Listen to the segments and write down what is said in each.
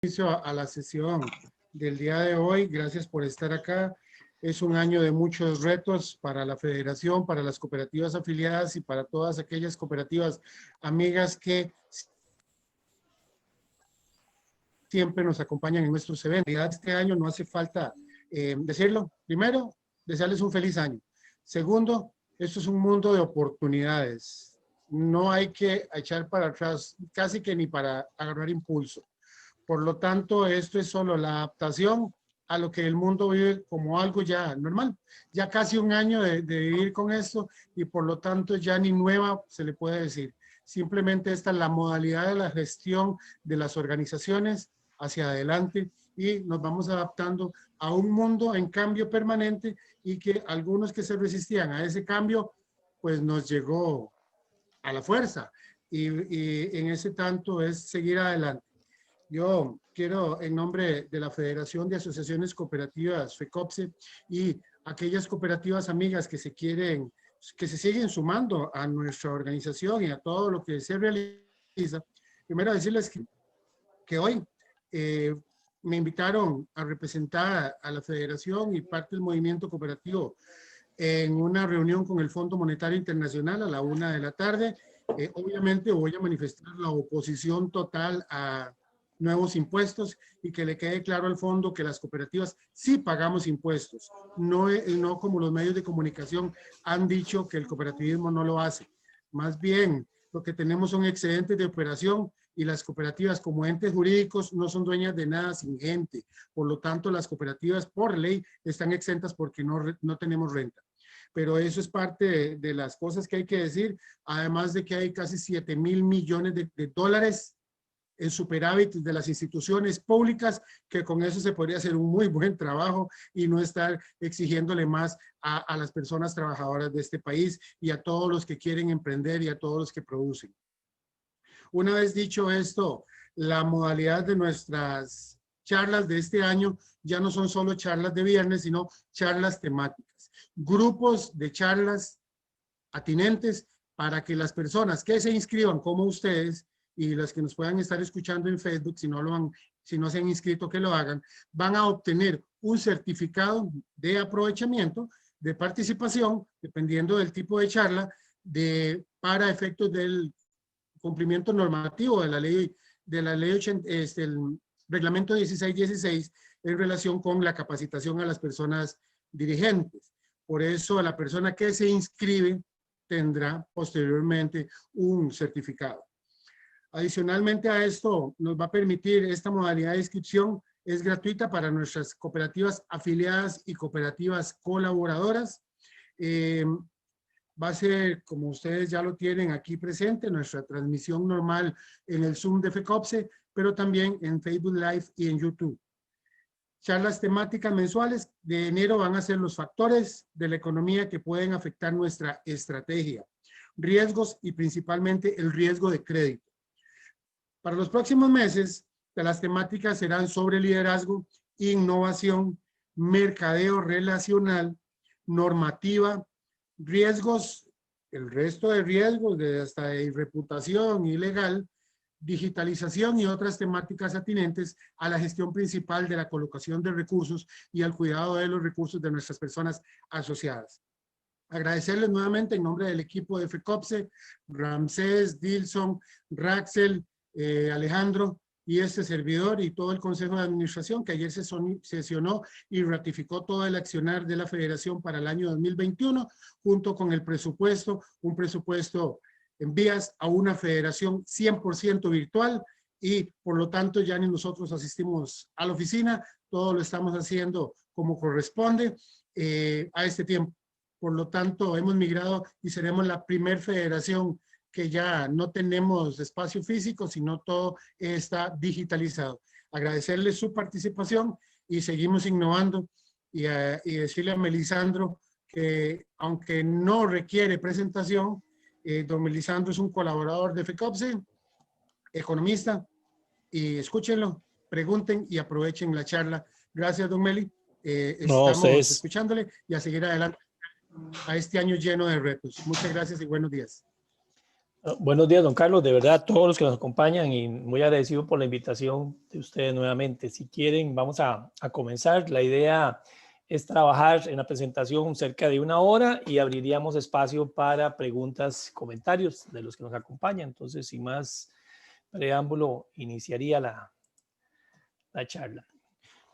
inicio a la sesión del día de hoy. Gracias por estar acá. Es un año de muchos retos para la federación, para las cooperativas afiliadas y para todas aquellas cooperativas amigas que siempre nos acompañan en nuestros eventos. Este año no hace falta decirlo. Primero, desearles un feliz año. Segundo, esto es un mundo de oportunidades. No hay que echar para atrás, casi que ni para agarrar impulso. Por lo tanto, esto es solo la adaptación a lo que el mundo vive como algo ya normal. Ya casi un año de vivir con esto y por lo tanto ya ni nueva se le puede decir. Simplemente esta es la modalidad de la gestión de las organizaciones hacia adelante y nos vamos adaptando a un mundo en cambio permanente y que algunos que se resistían a ese cambio, pues nos llegó a la fuerza y en ese tanto es seguir adelante. Yo quiero, en nombre de la Federación de Asociaciones Cooperativas, FECOPSE, y aquellas cooperativas amigas que se siguen sumando a nuestra organización y a todo lo que se realiza, primero decirles que hoy me invitaron a representar a la Federación y parte del movimiento cooperativo en una reunión con el Fondo Monetario Internacional a la 1 de la tarde. Obviamente voy a manifestar la oposición total a nuevos impuestos y que le quede claro al fondo que las cooperativas sí pagamos impuestos, no como los medios de comunicación han dicho que el cooperativismo no lo hace. Más bien, lo que tenemos son excedentes de operación y las cooperativas como entes jurídicos no son dueñas de nada sin gente. Por lo tanto, las cooperativas por ley están exentas porque no tenemos renta. Pero eso es parte de las cosas que hay que decir, además de que hay casi 7,000 millones de dólares en superávit de las instituciones públicas, que con eso se podría hacer un muy buen trabajo y no estar exigiéndole más a las personas trabajadoras de este país y a todos los que quieren emprender y a todos los que producen. Una vez dicho esto, la modalidad de nuestras charlas de este año ya no son solo charlas de viernes, sino charlas temáticas. Grupos de charlas atinentes para que las personas que se inscriban como ustedes y las que nos puedan estar escuchando en Facebook, si no se han inscrito, que lo hagan, van a obtener un certificado de aprovechamiento, de participación, dependiendo del tipo de charla, para efectos del cumplimiento normativo de la ley 80, el reglamento 1616 en relación con la capacitación a las personas dirigentes. Por eso la persona que se inscribe tendrá posteriormente un certificado. Adicionalmente a esto, nos va a permitir esta modalidad de inscripción, es gratuita para nuestras cooperativas afiliadas y cooperativas colaboradoras. Va a ser, como ustedes ya lo tienen aquí presente, nuestra transmisión normal en el Zoom de FECOPSE, pero también en Facebook Live y en YouTube. Charlas temáticas mensuales de enero van a ser los factores de la economía que pueden afectar nuestra estrategia, riesgos y principalmente el riesgo de crédito. Para los próximos meses, las temáticas serán sobre liderazgo, innovación, mercadeo relacional, normativa, riesgos, el resto de riesgos, hasta de reputación ilegal, digitalización y otras temáticas atinentes a la gestión principal de la colocación de recursos y al cuidado de los recursos de nuestras personas asociadas. Agradecerles nuevamente en nombre del equipo de FECOPSE, Ramsés, Dilson, Raxel, Alejandro y este servidor y todo el Consejo de Administración que ayer sesionó y ratificó todo el accionar de la Federación para el año 2021 junto con el presupuesto, un presupuesto en vías a una federación 100% virtual y por lo tanto ya ni nosotros asistimos a la oficina, todo lo estamos haciendo como corresponde a este tiempo. Por lo tanto, hemos migrado y seremos la primer federación que ya no tenemos espacio físico, sino todo está digitalizado. Agradecerles su participación y seguimos innovando y decirle a Melisandro que aunque no requiere presentación, don Melisandro es un colaborador de FECOPSE, economista, y escúchenlo, pregunten y aprovechen la charla. Gracias, don Meli. No, Estamos escuchándole y a seguir adelante a este año lleno de retos. Muchas gracias y buenos días. Buenos días, don Carlos. De verdad, todos los que nos acompañan y muy agradecido por la invitación de ustedes nuevamente. Si quieren, vamos a comenzar. La idea es trabajar en la presentación cerca de 1 hora y abriríamos espacio para preguntas, comentarios de los que nos acompañan. Entonces, sin más preámbulo, iniciaría la charla.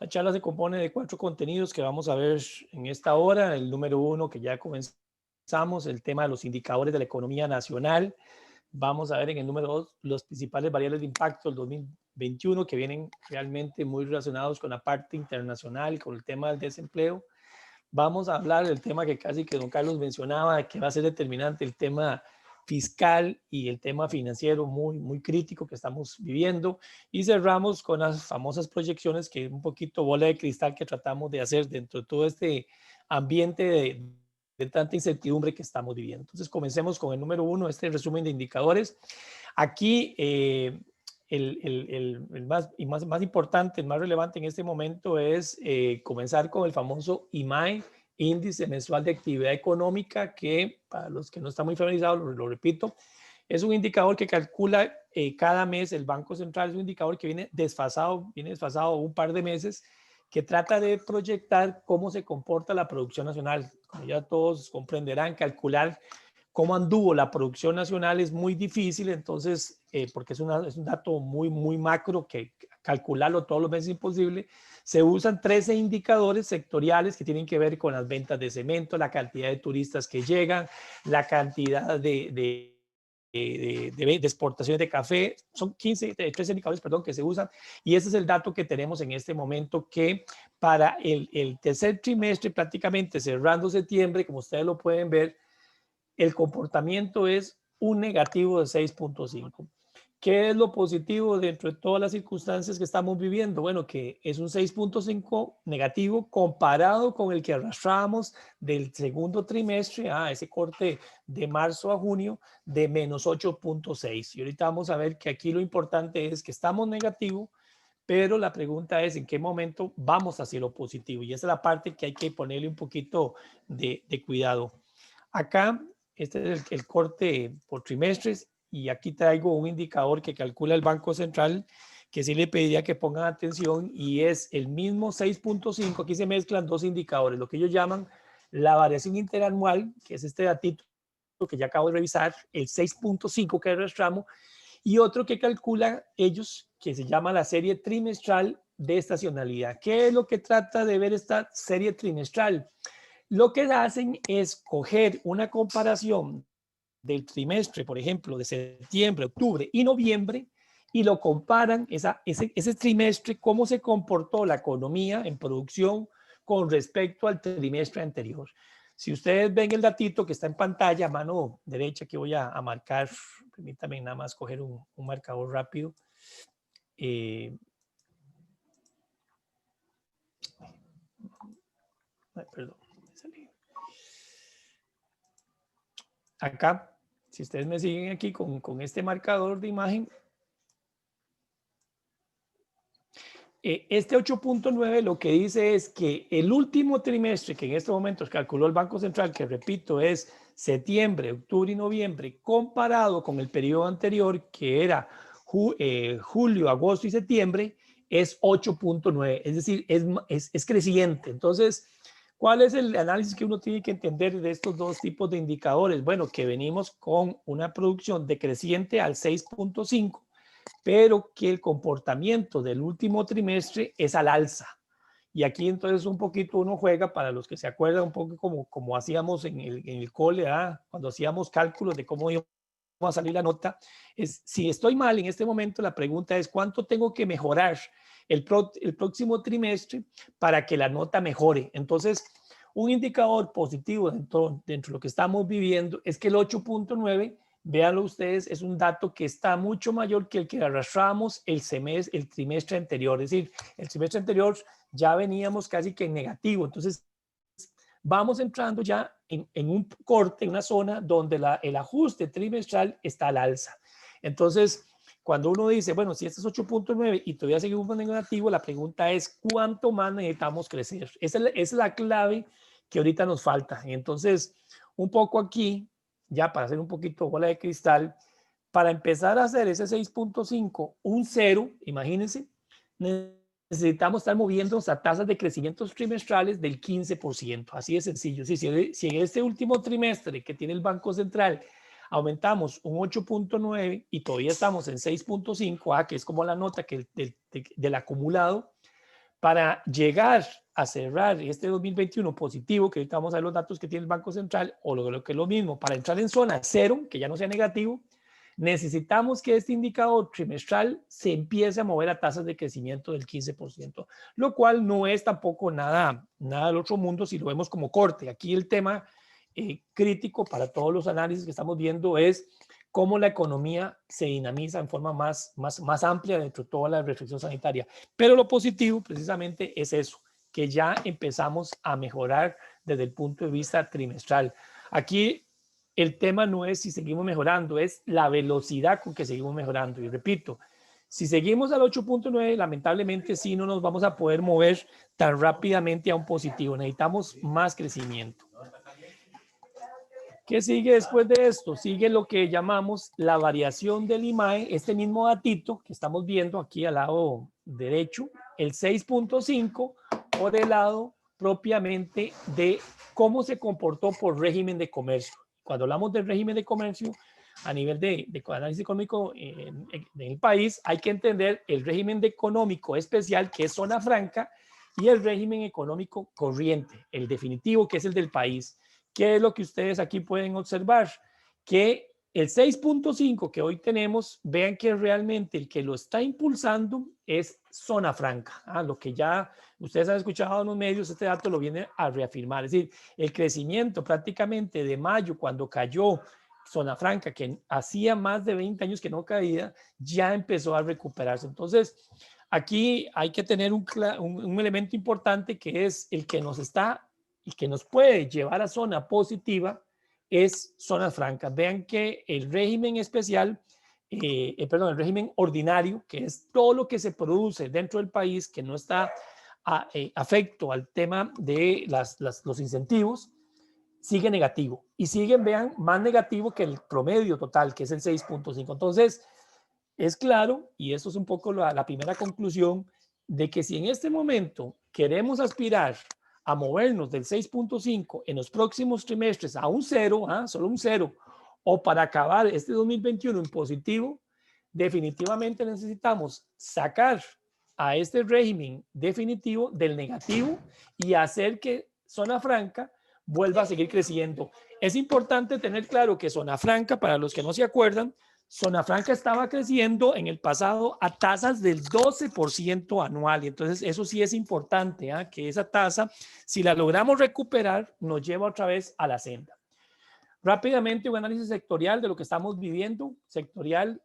La charla se compone de 4 contenidos que vamos a ver en esta hora. El número 1, que ya comenzamos, el tema de los indicadores de la economía nacional. Vamos a ver en el número 2 los principales variables de impacto del 2021 que vienen realmente muy relacionados con la parte internacional, con el tema del desempleo. Vamos a hablar del tema que casi que don Carlos mencionaba, que va a ser determinante, el tema fiscal y el tema financiero muy crítico que estamos viviendo. Y cerramos con las famosas proyecciones, que un poquito bola de cristal que tratamos de hacer dentro de todo este ambiente de tanta incertidumbre que estamos viviendo. Entonces, comencemos con el número 1, este resumen de indicadores. Aquí, el más importante, el más relevante en este momento es comenzar con el famoso IMAE, Índice Mensual de Actividad Económica, que para los que no están muy familiarizados, lo repito, es un indicador que calcula cada mes el Banco Central. Es un indicador que viene desfasado un par de meses, que trata de proyectar cómo se comporta la producción nacional. Como ya todos comprenderán, calcular cómo anduvo la producción nacional es muy difícil, entonces, porque es un dato muy macro, que calcularlo todos los meses es imposible. Se usan 13 indicadores sectoriales que tienen que ver con las ventas de cemento, la cantidad de turistas que llegan, la cantidad de exportaciones de café. Son 13 indicadores, perdón, que se usan, y ese es el dato que tenemos en este momento, que para el tercer trimestre, prácticamente cerrando septiembre, como ustedes lo pueden ver, el comportamiento es un negativo de 6.5. ¿Qué es lo positivo dentro de todas las circunstancias que estamos viviendo? Bueno, que es un 6.5 negativo comparado con el que arrastrábamos del segundo trimestre, ese corte de marzo a junio, de menos 8.6. Y ahorita vamos a ver que aquí lo importante es que estamos negativo, pero la pregunta es en qué momento vamos hacia lo positivo. Y esa es la parte que hay que ponerle un poquito de cuidado. Acá, este es el corte por trimestres, y aquí traigo un indicador que calcula el Banco Central, que sí le pediría que pongan atención, y es el mismo 6.5. Aquí se mezclan 2 indicadores, lo que ellos llaman la variación interanual, que es este datito que ya acabo de revisar, el 6.5 que arrastramos, y otro que calcula ellos, que se llama la serie trimestral de estacionalidad. ¿Qué es lo que trata de ver esta serie trimestral? Lo que hacen es coger una comparación del trimestre, por ejemplo, de septiembre, octubre y noviembre, y lo comparan, ese trimestre, cómo se comportó la economía en producción con respecto al trimestre anterior. Si ustedes ven el datito que está en pantalla, a mano derecha, que voy a marcar, permítanme nada más coger un marcador rápido. Perdón. Acá, si ustedes me siguen aquí con este marcador de imagen, este 8.9 lo que dice es que el último trimestre, que en estos momentos calculó el Banco Central, que repito es septiembre, octubre y noviembre, comparado con el periodo anterior, que era julio, agosto y septiembre, es 8.9, es decir, es creciente. Entonces, ¿cuál es el análisis que uno tiene que entender de estos dos tipos de indicadores? Bueno, que venimos con una producción decreciente al 6.5, pero que el comportamiento del último trimestre es al alza. Y aquí entonces un poquito uno juega, para los que se acuerdan, un poco como hacíamos en el cole, cuando hacíamos cálculos de cómo iba a salir la nota. Si estoy mal en este momento, la pregunta es ¿cuánto tengo que mejorar el próximo trimestre para que la nota mejore? Entonces, un indicador positivo dentro de lo que estamos viviendo es que el 8.9, véanlo ustedes, es un dato que está mucho mayor que el que arrastramos el trimestre anterior. Es decir, el trimestre anterior ya veníamos casi que en negativo. Entonces, vamos entrando ya en un corte, en una zona donde el ajuste trimestral está al alza. Entonces, cuando uno dice, bueno, si este es 8.9 y todavía seguimos en negativo, la pregunta es, ¿cuánto más necesitamos crecer? Esa es la clave que ahorita nos falta. Entonces, un poco aquí, ya para hacer un poquito bola de cristal, para empezar a hacer ese 6.5 un 0, imagínense, necesitamos estar moviéndonos a tasas de crecimiento trimestrales del 15%. Así de sencillo. Si en este último trimestre que tiene el Banco Central aumentamos un 8.9 y todavía estamos en 6.5, que es como la nota que del acumulado, para llegar a cerrar este 2021 positivo, que ahorita vamos a ver los datos que tiene el Banco Central, o lo que es lo mismo, para entrar en zona cero, que ya no sea negativo, necesitamos que este indicador trimestral se empiece a mover a tasas de crecimiento del 15%, lo cual no es tampoco nada del otro mundo si lo vemos como corte. Aquí el tema crítico para todos los análisis que estamos viendo es cómo la economía se dinamiza en forma más amplia dentro de toda la restricción sanitaria. Pero lo positivo precisamente es eso, que ya empezamos a mejorar desde el punto de vista trimestral. Aquí el tema no es si seguimos mejorando, es la velocidad con que seguimos mejorando. Y repito, si seguimos al 8.9, lamentablemente sí no nos vamos a poder mover tan rápidamente a un positivo. Necesitamos más crecimiento. ¿Qué sigue después de esto? Sigue lo que llamamos la variación del IMAE, este mismo datito que estamos viendo aquí al lado derecho, el 6.5 por el lado propiamente de cómo se comportó por régimen de comercio. Cuando hablamos del régimen de comercio a nivel de análisis económico en el país, hay que entender el régimen económico especial, que es zona franca, y el régimen económico corriente, el definitivo, que es el del país. ¿Qué es lo que ustedes aquí pueden observar? Que el 6.5 que hoy tenemos, vean que realmente el que lo está impulsando es zona franca. Lo que ya ustedes han escuchado en los medios, este dato lo viene a reafirmar. Es decir, el crecimiento prácticamente de mayo, cuando cayó zona franca, que hacía más de 20 años que no caía, ya empezó a recuperarse. Entonces, aquí hay que tener un elemento importante, que es el que nos puede llevar a zona positiva, es zonas francas. Vean que el régimen especial, el régimen ordinario, que es todo lo que se produce dentro del país, que no está afecto al tema de los incentivos, sigue negativo. Y siguen, vean, más negativo que el promedio total, que es el 6.5. Entonces, es claro, y eso es un poco la primera conclusión, de que si en este momento queremos aspirar a movernos del 6.5 en los próximos trimestres a un 0, solo un 0, o para acabar este 2021 en positivo, definitivamente necesitamos sacar a este régimen definitivo del negativo y hacer que zona franca vuelva a seguir creciendo. Es importante tener claro que zona franca, para los que no se acuerdan, zona franca estaba creciendo en el pasado a tasas del 12% anual, y entonces eso sí es importante, que esa tasa, si la logramos recuperar, nos lleva otra vez a la senda. Rápidamente, un análisis sectorial de lo que estamos viviendo, sectorial.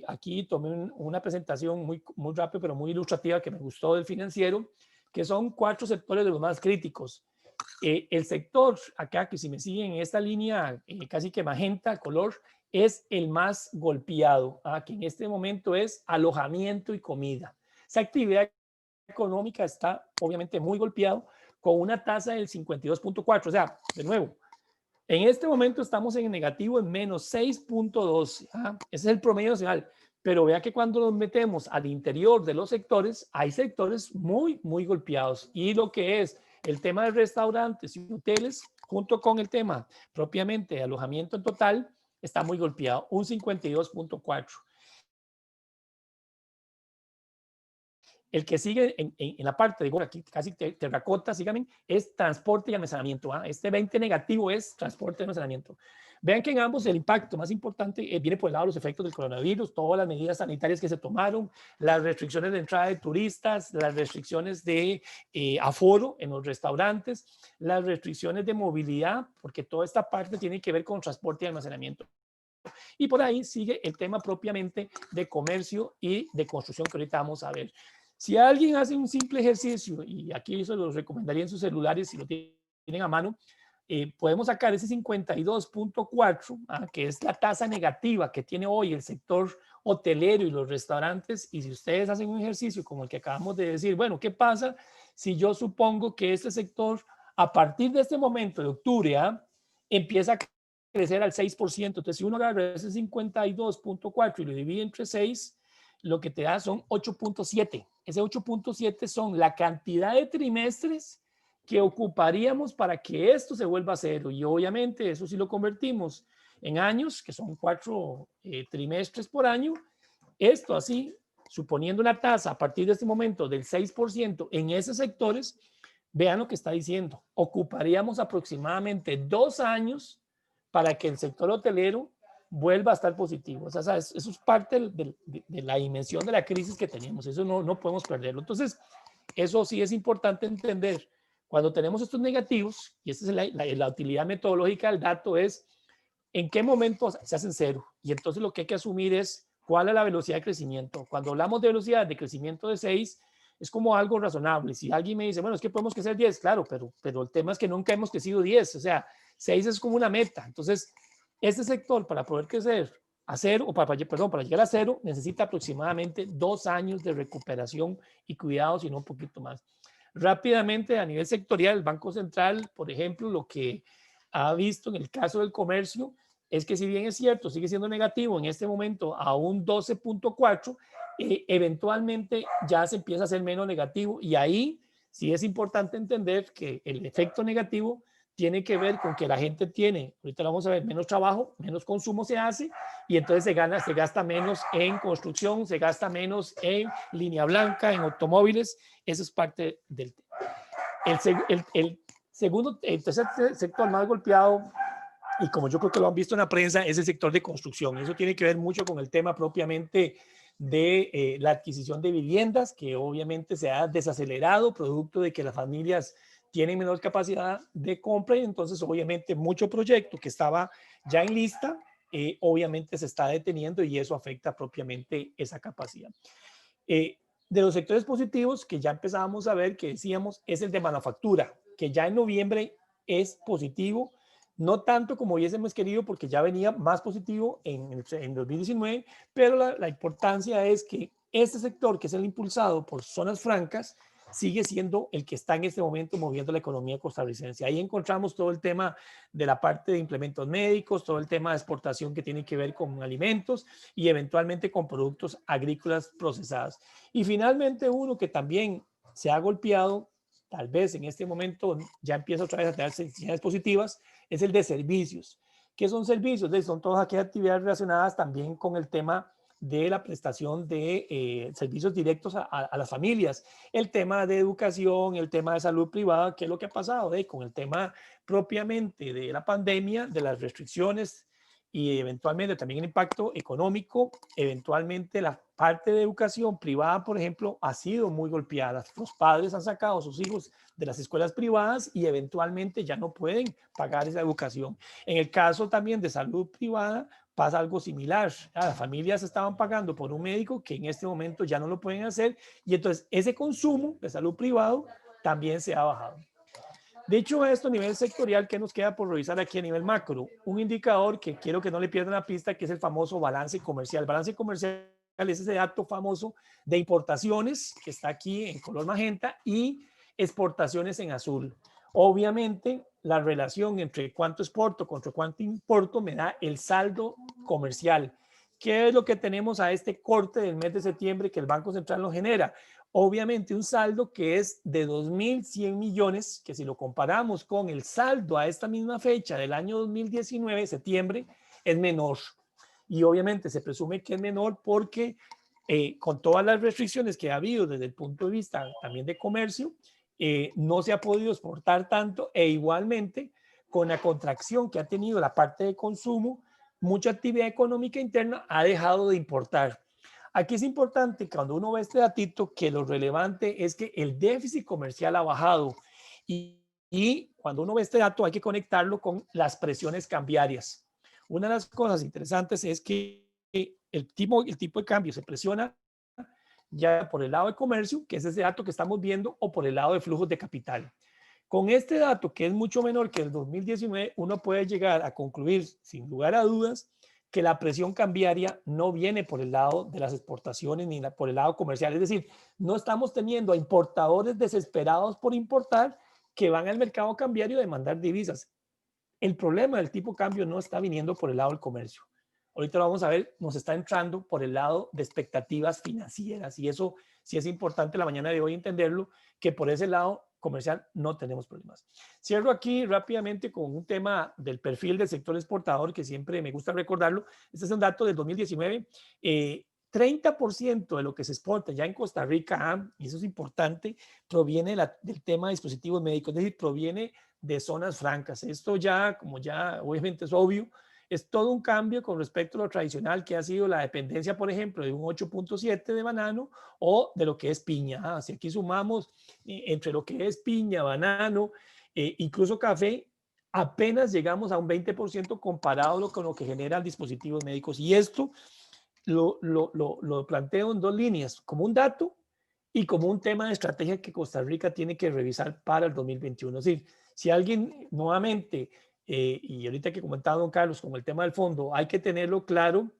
Aquí tomé una presentación muy rápida, pero muy ilustrativa, que me gustó, del financiero, que son 4 sectores de los más críticos. El sector acá, que si me siguen en esta línea casi que magenta color, es el más golpeado, que en este momento es alojamiento y comida. Esa actividad económica está obviamente muy golpeado, con una tasa del 52.4. O sea, de nuevo, en este momento estamos en negativo en menos 6.12. Ese es el promedio nacional. Pero vea que cuando nos metemos al interior de los sectores, hay sectores muy golpeados. Y lo que es el tema de restaurantes y hoteles, junto con el tema propiamente de alojamiento en total, está muy golpeado, un 52.4. El que sigue en la parte de aquí, casi terracota, síganme, es transporte y almacenamiento. Este 20 negativo es transporte y almacenamiento. Vean que en ambos el impacto más importante viene por el lado de los efectos del coronavirus, todas las medidas sanitarias que se tomaron, las restricciones de entrada de turistas, las restricciones de aforo en los restaurantes, las restricciones de movilidad, porque toda esta parte tiene que ver con transporte y almacenamiento. Y por ahí sigue el tema propiamente de comercio y de construcción, que ahorita vamos a ver. Si alguien hace un simple ejercicio, y aquí se los recomendaría en sus celulares si lo tienen a mano, podemos sacar ese 52.4, que es la tasa negativa que tiene hoy el sector hotelero y los restaurantes. Y si ustedes hacen un ejercicio como el que acabamos de decir, bueno, ¿qué pasa si yo supongo que este sector, a partir de este momento de octubre, empieza a crecer al 6%. Entonces, si uno agarra ese 52.4 y lo divide entre 6, lo que te da son 8.7. Ese 8.7 son la cantidad de trimestres que ocuparíamos para que esto se vuelva a cero. Y obviamente eso si lo convertimos en años, que son 4 trimestres por año, esto así, suponiendo una tasa a partir de este momento del 6% en esos sectores, vean lo que está diciendo. Ocuparíamos aproximadamente 2 años para que el sector hotelero vuelva a estar positivo. O sea, eso es parte de la dimensión de la crisis que tenemos. Eso no podemos perderlo. Entonces, eso sí es importante entender. Cuando tenemos estos negativos, y esta es la utilidad metodológica del dato, es en qué momento se hacen cero. Y entonces lo que hay que asumir es cuál es la velocidad de crecimiento. Cuando hablamos de velocidad de crecimiento de 6, es como algo razonable. Si alguien me dice, bueno, es que podemos crecer 10, claro, pero el tema es que nunca hemos crecido 10. O sea, 6 es como una meta. Entonces, este sector para poder crecer a cero, o para llegar a cero, necesita aproximadamente 2 años de recuperación y cuidados, y no un poquito más. Rápidamente, a nivel sectorial, el Banco Central, por ejemplo, lo que ha visto en el caso del comercio es que, si bien es cierto, sigue siendo negativo en este momento a un 12.4, eventualmente ya se empieza a ser menos negativo, y ahí sí es importante entender que el efecto negativo tiene que ver con que la gente tiene, ahorita lo vamos a ver, menos trabajo, menos consumo se hace, y entonces se gasta menos en construcción, se gasta menos en línea blanca, en automóviles. Eso es parte del tema. El tercer sector más golpeado, y como yo creo que lo han visto en la prensa, es el sector de construcción. Eso tiene que ver mucho con el tema propiamente de la adquisición de viviendas, que obviamente se ha desacelerado producto de que las familias tienen menor capacidad de compra, y entonces obviamente mucho proyecto que estaba ya en lista, obviamente se está deteniendo, y eso afecta propiamente esa capacidad. De los sectores positivos que ya empezábamos a ver, que decíamos, es el de manufactura, que ya en noviembre es positivo, no tanto como hubiésemos querido, porque ya venía más positivo en 2019, pero la importancia es que este sector, que es el impulsado por zonas francas, sigue siendo el que está en este momento moviendo la economía costarricense. Ahí encontramos todo el tema de la parte de implementos médicos, todo el tema de exportación que tiene que ver con alimentos y eventualmente con productos agrícolas procesados. Y finalmente, uno que también se ha golpeado, tal vez en este momento ya empieza otra vez a tener señales positivas, es el de servicios. ¿Qué son servicios? Son todas aquellas actividades relacionadas también con el tema de la prestación de servicios directos a las familias, el tema de educación, el tema de salud privada. ¿Qué es lo que ha pasado con el tema propiamente de la pandemia, de las restricciones y eventualmente también el impacto económico? Eventualmente la parte de educación privada, por ejemplo, ha sido muy golpeada. Los padres han sacado a sus hijos de las escuelas privadas y eventualmente ya no pueden pagar esa educación. En el caso también de salud privada, pasa algo similar. Las familias estaban pagando por un médico que en este momento ya no lo pueden hacer, y entonces ese consumo de salud privado también se ha bajado. Dicho esto, a nivel sectorial, ¿qué nos queda por revisar aquí a nivel macro? Un indicador que quiero que no le pierdan la pista, que es el famoso balance comercial. Balance comercial es ese dato famoso de importaciones, que está aquí en color magenta, y exportaciones en azul. Obviamente, la relación entre cuánto exporto contra cuánto importo me da el saldo comercial. ¿Qué es lo que tenemos a este corte del mes de septiembre que el Banco Central nos genera? Obviamente un saldo que es de 2.100 millones, que si lo comparamos con el saldo a esta misma fecha del año 2019, septiembre, es menor. Y obviamente se presume que es menor porque con todas las restricciones que ha habido desde el punto de vista también de comercio, no se ha podido exportar tanto, e igualmente con la contracción que ha tenido la parte de consumo, mucha actividad económica interna ha dejado de importar. Aquí es importante, cuando uno ve este datito, que lo relevante es que el déficit comercial ha bajado, y cuando uno ve este dato hay que conectarlo con las presiones cambiarias. Una de las cosas interesantes es que el tipo de cambio se presiona ya por el lado de comercio, que es ese dato que estamos viendo, o por el lado de flujos de capital. Con este dato, que es mucho menor que el 2019, uno puede llegar a concluir, sin lugar a dudas, que la presión cambiaria no viene por el lado de las exportaciones ni por el lado comercial. Es decir, no estamos teniendo a importadores desesperados por importar que van al mercado cambiario a demandar divisas. el problema del tipo de cambio no está viniendo por el lado del comercio. Ahorita lo vamos a ver, nos está entrando por el lado de expectativas financieras y eso sí es importante la mañana de hoy entenderlo, que por ese lado comercial no tenemos problemas. Cierro aquí rápidamente con un tema del perfil del sector exportador que siempre me gusta recordarlo. Este es un dato del 2019. 30% de lo que se exporta ya en Costa Rica, y eso es importante, proviene del tema de dispositivos médicos, es decir, proviene de zonas francas. Esto ya, como ya obviamente es obvio, es todo un cambio con respecto a lo tradicional que ha sido la dependencia, por ejemplo, de un 8.7 de banano o de lo que es piña. Si aquí sumamos entre lo que es piña, banano, incluso café, apenas llegamos a un 20% comparado con lo que generan dispositivos médicos. Y esto lo planteo en dos líneas, como un dato y como un tema de estrategia que Costa Rica tiene que revisar para el 2021. Es decir, si alguien nuevamente, y ahorita que comentaba don Carlos con el tema del fondo, hay que tenerlo claro,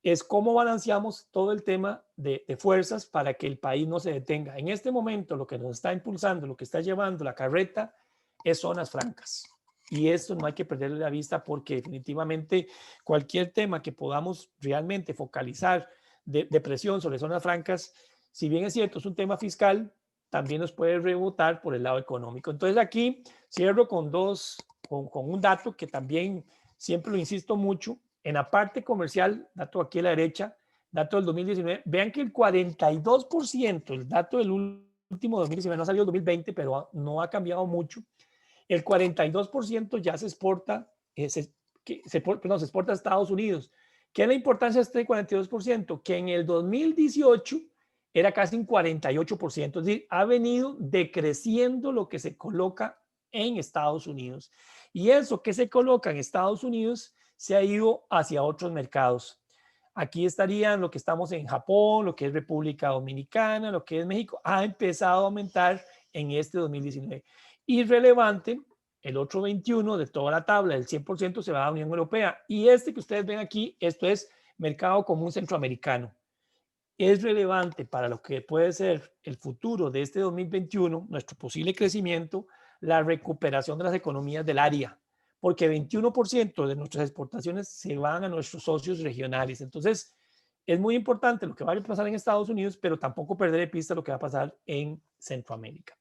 es cómo balanceamos todo el tema de fuerzas para que el país no se detenga. En este momento lo que nos está impulsando, lo que está llevando la carreta es zonas francas. Y esto no hay que perderle la vista porque definitivamente cualquier tema que podamos realmente focalizar de presión sobre zonas francas, si bien es cierto, es un tema fiscal, también nos puede rebotar por el lado económico. Entonces aquí cierro con un dato que también siempre lo insisto mucho. En la parte comercial, dato aquí a la derecha, dato del 2019, vean que el 42%, el dato del último 2019, no ha salido el 2020, pero no ha cambiado mucho. El 42% ya se exporta, se exporta a Estados Unidos. ¿Qué es la importancia de este 42%? Que en el 2018 era casi un 48%, es decir, ha venido decreciendo lo que se coloca en Estados Unidos. Y eso que se coloca en Estados Unidos se ha ido hacia otros mercados. Aquí estarían lo que estamos en Japón, lo que es República Dominicana, lo que es México, ha empezado a aumentar en este 2019. Irrelevante, el otro 21 de toda la tabla, el 100% se va a la Unión Europea. Y este que ustedes ven aquí, esto es mercado común centroamericano. Es relevante para lo que puede ser el futuro de este 2021, nuestro posible crecimiento, la recuperación de las economías del área, porque 21% de nuestras exportaciones se van a nuestros socios regionales. Entonces, es muy importante lo que va a pasar en Estados Unidos, pero tampoco perder de pista lo que va a pasar en Centroamérica.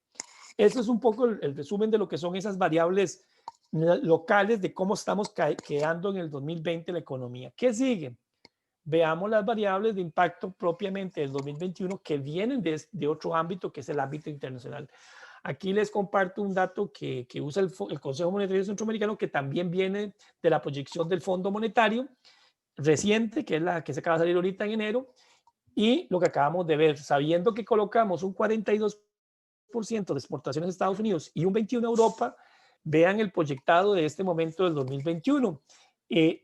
Eso es un poco el resumen de lo que son esas variables locales de cómo estamos quedando en el 2020 la economía. ¿Qué sigue? Veamos las variables de impacto propiamente del 2021 que vienen de otro ámbito, que es el ámbito internacional. Aquí les comparto un dato que usa el Consejo Monetario Centroamericano, que también viene de la proyección del Fondo Monetario reciente, que es la que se acaba de salir ahorita en enero, y lo que acabamos de ver, sabiendo que colocamos un 42% de exportaciones a Estados Unidos y un 21% a Europa, vean el proyectado de este momento del 2021.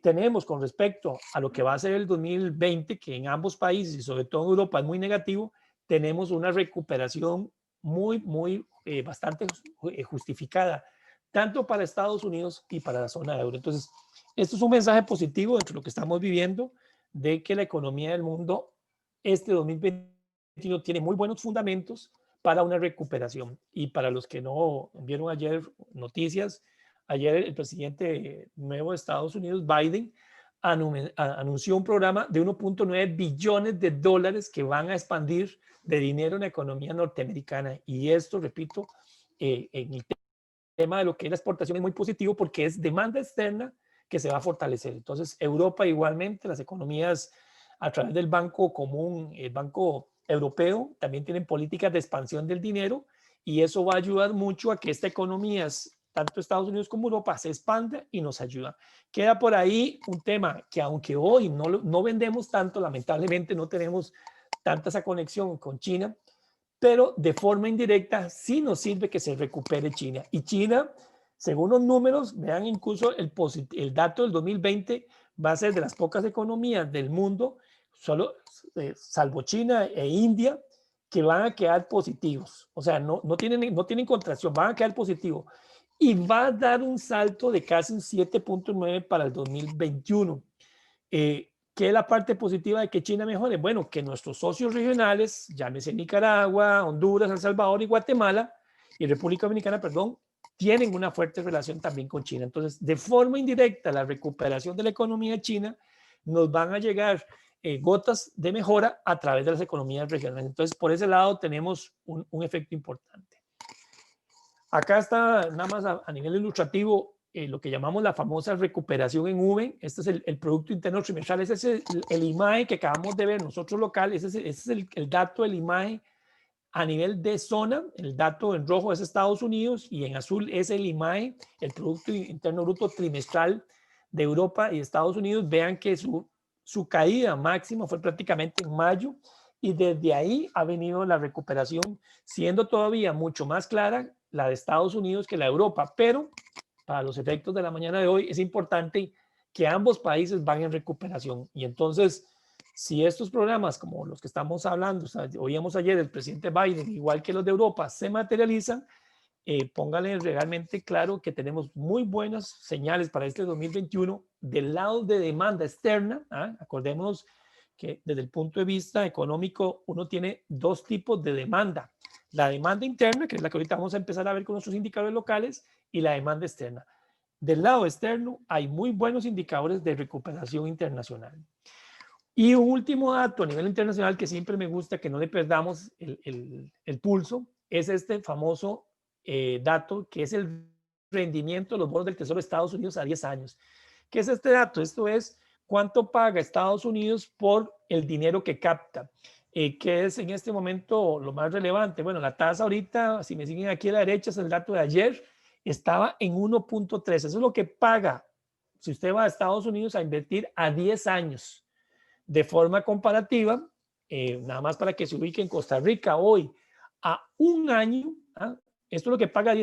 Tenemos con respecto a lo que va a ser el 2020, que en ambos países y sobre todo en Europa es muy negativo, tenemos una recuperación bastante justificada, tanto para Estados Unidos y para la zona euro. Entonces, esto es un mensaje positivo dentro de lo que estamos viviendo, de que la economía del mundo este 2021 tiene muy buenos fundamentos para una recuperación. Y para los que no vieron ayer noticias, ayer el presidente nuevo de Estados Unidos, Biden, anunció un programa de 1.9 billones de dólares que van a expandir de dinero en la economía norteamericana. Y esto, repito, en el tema de lo que es la exportación es muy positivo porque es demanda externa que se va a fortalecer. Entonces, Europa igualmente, las economías a través del Banco Común, el Banco Europeo, también tienen políticas de expansión del dinero y eso va a ayudar mucho a que esta economía, tanto Estados Unidos como Europa, se expanda y nos ayuda. Queda por ahí un tema que aunque hoy no vendemos tanto, lamentablemente no tenemos tanta esa conexión con China, pero de forma indirecta sí nos sirve que se recupere China. Y China, según los números, vean incluso el dato del 2020 va a ser de las pocas economías del mundo, solo salvo China e India, que van a quedar positivos. O sea, no tienen contracción, van a quedar positivos. Y va a dar un salto de casi un 7.9 para el 2021. ¿Qué es la parte positiva de que China mejore? Bueno, que nuestros socios regionales, llámese Nicaragua, Honduras, El Salvador y Guatemala, y República Dominicana, perdón, tienen una fuerte relación también con China. Entonces, de forma indirecta, la recuperación de la economía china nos van a llegar gotas de mejora a través de las economías regionales. Entonces, por ese lado tenemos un efecto importante. Acá está nada más a nivel ilustrativo lo que llamamos la famosa recuperación en V. Este es el Producto Interno Trimestral. Ese es el IMAE que acabamos de ver nosotros local. Ese es el dato del IMAE a nivel de zona. El dato en rojo es Estados Unidos y en azul es el IMAE, el Producto Interno Bruto Trimestral de Europa y Estados Unidos. Vean que su caída máxima fue prácticamente en mayo y desde ahí ha venido la recuperación, siendo todavía mucho más clara la de Estados Unidos que la de Europa, pero para los efectos de la mañana de hoy es importante que ambos países van en recuperación. Y entonces, si estos programas como los que estamos hablando, o sea, oíamos ayer el presidente Biden, igual que los de Europa, se materializan, póngale realmente claro que tenemos muy buenas señales para este 2021 del lado de demanda externa. Acordémonos que desde el punto de vista económico uno tiene dos tipos de demanda. La demanda interna, que es la que ahorita vamos a empezar a ver con nuestros indicadores locales, y la demanda externa. Del lado externo hay muy buenos indicadores de recuperación internacional. Y un último dato a nivel internacional que siempre me gusta que no le perdamos el pulso es este famoso dato que es el rendimiento de los bonos del Tesoro de Estados Unidos a 10 años. ¿Qué es este dato? Esto es cuánto paga Estados Unidos por el dinero que capta. ¿Qué es en este momento lo más relevante? Bueno, la tasa ahorita, si me siguen aquí a la derecha, es el dato de ayer, estaba en 1.3. Eso es lo que paga si usted va a Estados Unidos a invertir a 10 años. De forma comparativa, nada más para que se ubique en Costa Rica hoy, a un año, esto es lo que paga a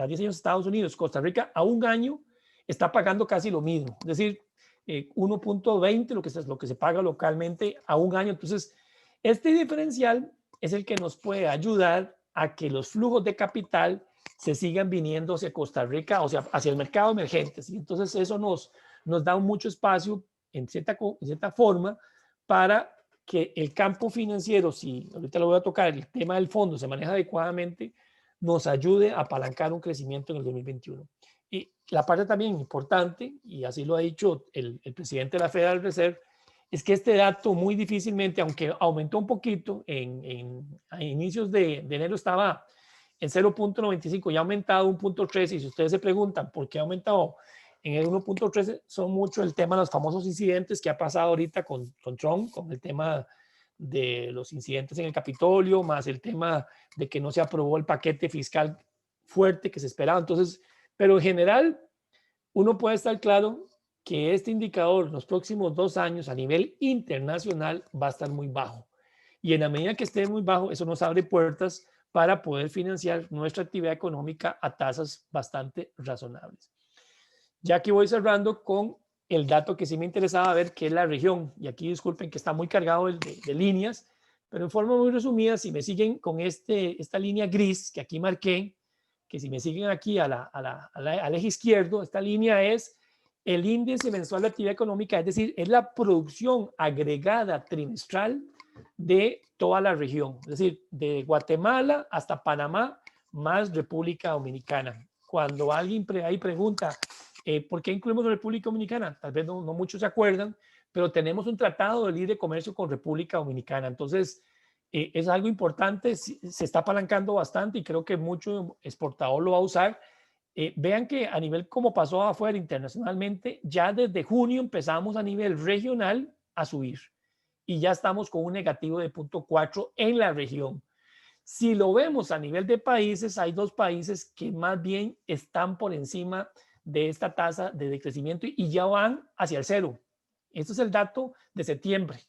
10 años Estados Unidos, Costa Rica a un año está pagando casi lo mismo, es decir, 1.20 lo que se paga localmente a un año. Entonces, este diferencial es el que nos puede ayudar a que los flujos de capital se sigan viniendo hacia Costa Rica, o sea, hacia el mercado emergente. ¿Sí? Entonces, eso nos da mucho espacio, en cierta forma, para que el campo financiero, si ahorita lo voy a tocar, el tema del fondo se maneja adecuadamente, nos ayude a apalancar un crecimiento en el 2021. Y la parte también importante, y así lo ha dicho el presidente de la Federal Reserve, es que este dato muy difícilmente, aunque aumentó un poquito, a inicios de enero estaba en 0.95, ya ha aumentado 1.13, y si ustedes se preguntan por qué ha aumentado en el 1.13, son mucho el tema de los famosos incidentes que ha pasado ahorita con Trump, con el tema de los incidentes en el Capitolio, más el tema de que no se aprobó el paquete fiscal fuerte que se esperaba. Entonces, pero en general, uno puede estar claro que este indicador en los próximos 2 años a nivel internacional va a estar muy bajo. Y en la medida que esté muy bajo, eso nos abre puertas para poder financiar nuestra actividad económica a tasas bastante razonables. Ya que voy cerrando con el dato que sí me interesaba ver, que es la región. Y aquí disculpen que está muy cargado de líneas, pero en forma muy resumida, si me siguen con esta línea gris que aquí marqué, que si me siguen aquí al eje izquierdo, esta línea es el índice mensual de actividad económica, es decir, es la producción agregada trimestral de toda la región, es decir, de Guatemala hasta Panamá, más República Dominicana. Cuando alguien ahí pregunta, ¿por qué incluimos a República Dominicana? Tal vez no muchos se acuerdan, pero tenemos un tratado de libre comercio con República Dominicana. Entonces, es algo importante, se está apalancando bastante y creo que mucho exportador lo va a usar. Vean que a nivel como pasó afuera internacionalmente, ya desde junio empezamos a nivel regional a subir y ya estamos con un negativo de 0.4 en la región. Si lo vemos a nivel de países, hay 2 países que más bien están por encima de esta tasa de decrecimiento y ya van hacia el 0. Esto es el dato de septiembre.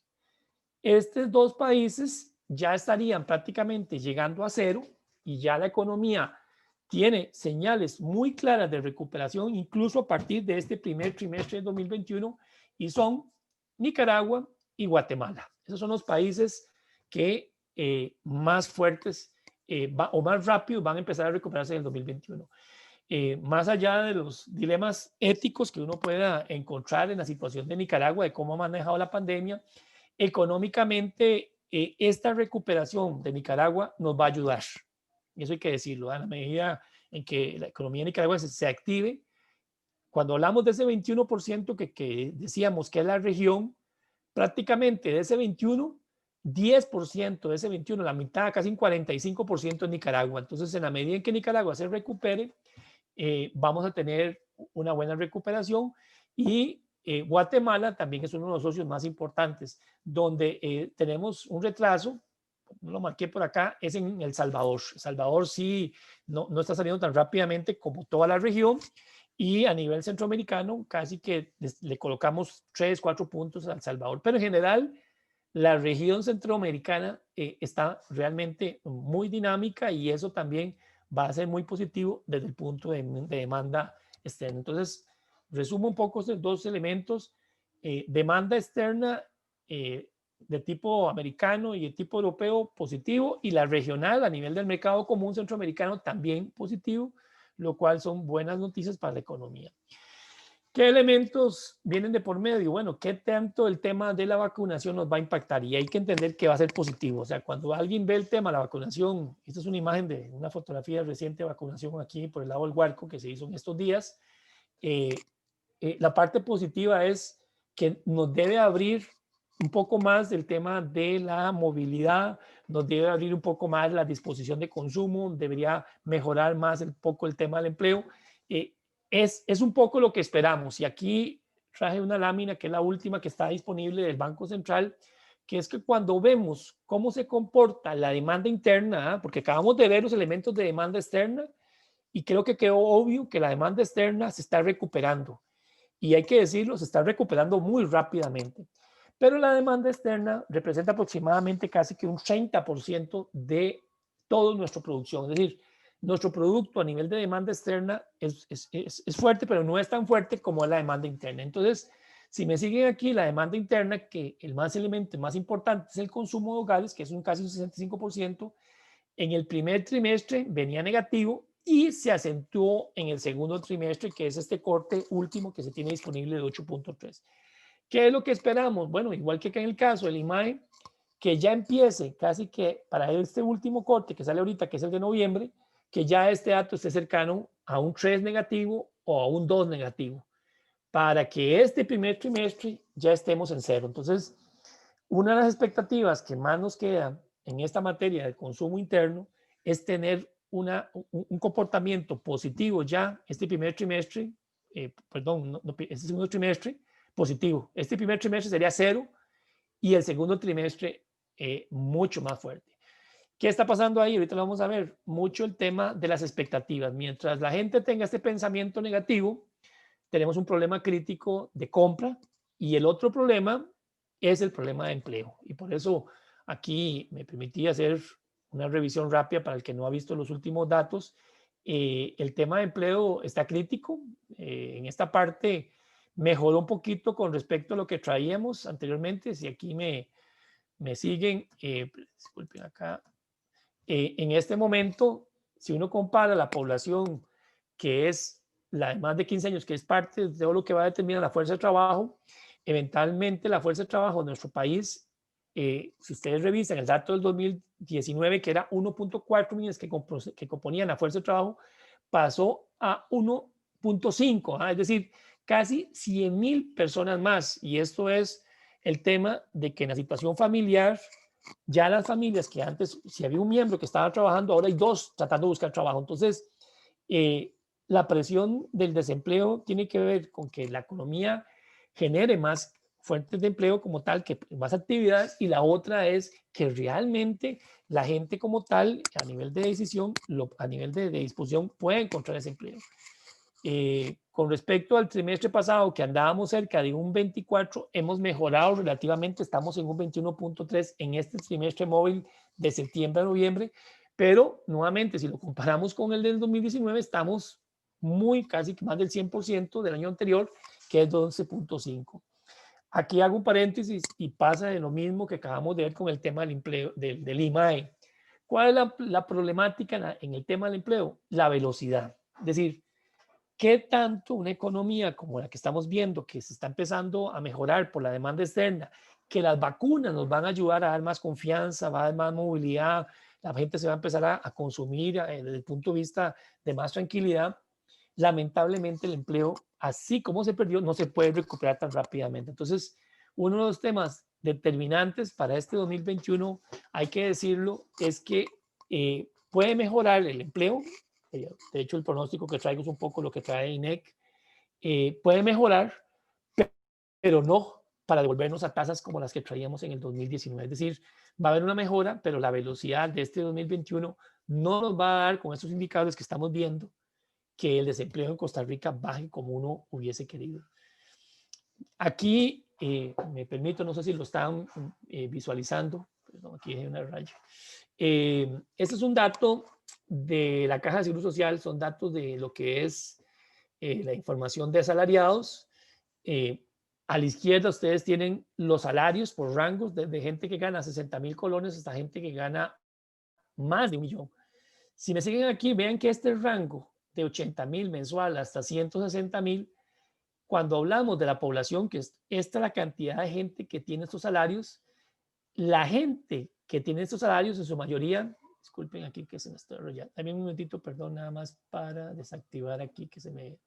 Estos 2 países ya estarían prácticamente llegando a 0 y ya la economía tiene señales muy claras de recuperación, incluso a partir de este primer trimestre de 2021, y son Nicaragua y Guatemala. Esos son los países que más fuertes o más rápido van a empezar a recuperarse en el 2021. Más allá de los dilemas éticos que uno pueda encontrar en la situación de Nicaragua, de cómo ha manejado la pandemia, económicamente esta recuperación de Nicaragua nos va a ayudar. Y eso hay que decirlo, en la medida en que la economía de Nicaragua se active. Cuando hablamos de ese 21% que decíamos que es la región, prácticamente de ese 21, 10% de ese 21, la mitad, casi un 45% en Nicaragua. Entonces, en la medida en que Nicaragua se recupere, vamos a tener una buena recuperación. Y Guatemala también es uno de los socios más importantes, donde tenemos un retraso, no lo marqué por acá, es en El Salvador. El Salvador sí no está saliendo tan rápidamente como toda la región, y a nivel centroamericano casi que le colocamos 3, 4 puntos a El Salvador, pero en general la región centroamericana está realmente muy dinámica, y eso también va a ser muy positivo desde el punto de demanda externa. Entonces, resumo un poco estos dos elementos: demanda externa de tipo americano y de tipo europeo positivo, y la regional a nivel del mercado común centroamericano también positivo, lo cual son buenas noticias para la economía. ¿Qué elementos vienen de por medio? Bueno, ¿qué tanto el tema de la vacunación nos va a impactar? Y hay que entender que va a ser positivo. O sea, cuando alguien ve el tema de la vacunación, esta es una imagen de una fotografía reciente de vacunación aquí por el lado del Huarco que se hizo en estos días. La parte positiva es que nos debe abrir un poco más del tema de la movilidad, nos debe abrir un poco más la disposición de consumo, debería mejorar más un poco el tema del empleo. Es un poco lo que esperamos. Y aquí traje una lámina que es la última que está disponible del Banco Central, que es que cuando vemos cómo se comporta la demanda interna, porque acabamos de ver los elementos de demanda externa, y creo que quedó obvio que la demanda externa se está recuperando. Y hay que decirlo, se está recuperando muy rápidamente. Pero la demanda externa representa aproximadamente casi que un 30% de toda nuestra producción. Es decir, nuestro producto a nivel de demanda externa es fuerte, pero no es tan fuerte como la demanda interna. Entonces, si me siguen aquí, la demanda interna, que el más elemento más importante es el consumo de hogares, que es un casi un 65%, en el primer trimestre venía negativo y se acentuó en el segundo trimestre, que es este corte último que se tiene disponible de 8.3. ¿Qué es lo que esperamos? Bueno, igual que en el caso del IMAE, que ya empiece casi que para este último corte que sale ahorita, que es el de noviembre, que ya este dato esté cercano a un 3 negativo o a un 2 negativo, para que este primer trimestre ya estemos en cero. Entonces, una de las expectativas que más nos queda en esta materia de consumo interno es tener un comportamiento positivo ya este primer trimestre, este segundo trimestre positivo. Este primer trimestre sería cero y el segundo trimestre mucho más fuerte. ¿Qué está pasando ahí? Ahorita lo vamos a ver. Mucho el tema de las expectativas. Mientras la gente tenga este pensamiento negativo, tenemos un problema crítico de compra, y el otro problema es el problema de empleo. Y por eso aquí me permití hacer una revisión rápida para el que no ha visto los últimos datos. El tema de empleo está crítico. En esta parte mejoró un poquito con respecto a lo que traíamos anteriormente. Si aquí me siguen, disculpen acá, en este momento, si uno compara la población que es la de más de 15 años, que es parte de todo lo que va a determinar la fuerza de trabajo, eventualmente la fuerza de trabajo de nuestro país, si ustedes revisan el dato del 2019, que era 1.4 millones que componían la fuerza de trabajo, pasó a 1.5, es decir, casi 100,000 personas más. Y esto es el tema de que en la situación familiar, ya las familias que antes, si había un miembro que estaba trabajando, ahora hay dos tratando de buscar trabajo. Entonces, la presión del desempleo tiene que ver con que la economía genere más fuentes de empleo como tal, que más actividades, y la otra es que realmente la gente como tal, a nivel de decisión, a nivel de disposición, puede encontrar ese empleo. Con respecto al trimestre pasado, que andábamos cerca de un 24, hemos mejorado relativamente, estamos en un 21.3 en este trimestre móvil de septiembre a noviembre, pero nuevamente, si lo comparamos con el del 2019, estamos muy casi más del 100% del año anterior, que es 12.5. Aquí hago un paréntesis y pasa de lo mismo que acabamos de ver con el tema del empleo, del IMAE. ¿Cuál es la problemática en el tema del empleo? La velocidad. Es decir, ¿qué tanto una economía como la que estamos viendo, que se está empezando a mejorar por la demanda externa, que las vacunas nos van a ayudar a dar más confianza, va a dar más movilidad, la gente se va a empezar a consumir desde el punto de vista de más tranquilidad. Lamentablemente el empleo, así como se perdió, no se puede recuperar tan rápidamente. Entonces, uno de los temas determinantes para este 2021, hay que decirlo, es que puede mejorar el empleo. De hecho, el pronóstico que traigo es un poco lo que trae INEC. Puede mejorar, pero no para devolvernos a tasas como las que traíamos en el 2019. Es decir, va a haber una mejora, pero la velocidad de este 2021 no nos va a dar, con estos indicadores que estamos viendo, que el desempleo en Costa Rica baje como uno hubiese querido. Aquí me permito, no sé si lo están visualizando, perdón, aquí hay una raya. Este es un dato de la Caja de Seguro Social, son datos de lo que es la información de asalariados. A la izquierda ustedes tienen los salarios por rangos, desde gente que gana 60,000 colones hasta gente que gana más de 1,000,000. Si me siguen aquí, vean que este rango de 80,000 mensual hasta 160,000, cuando hablamos de la población, que es esta la cantidad de gente que tiene estos salarios, la gente que tiene estos salarios en su mayoría, disculpen aquí que se me está enrollando, también un momentito, perdón, nada más para desactivar aquí que se me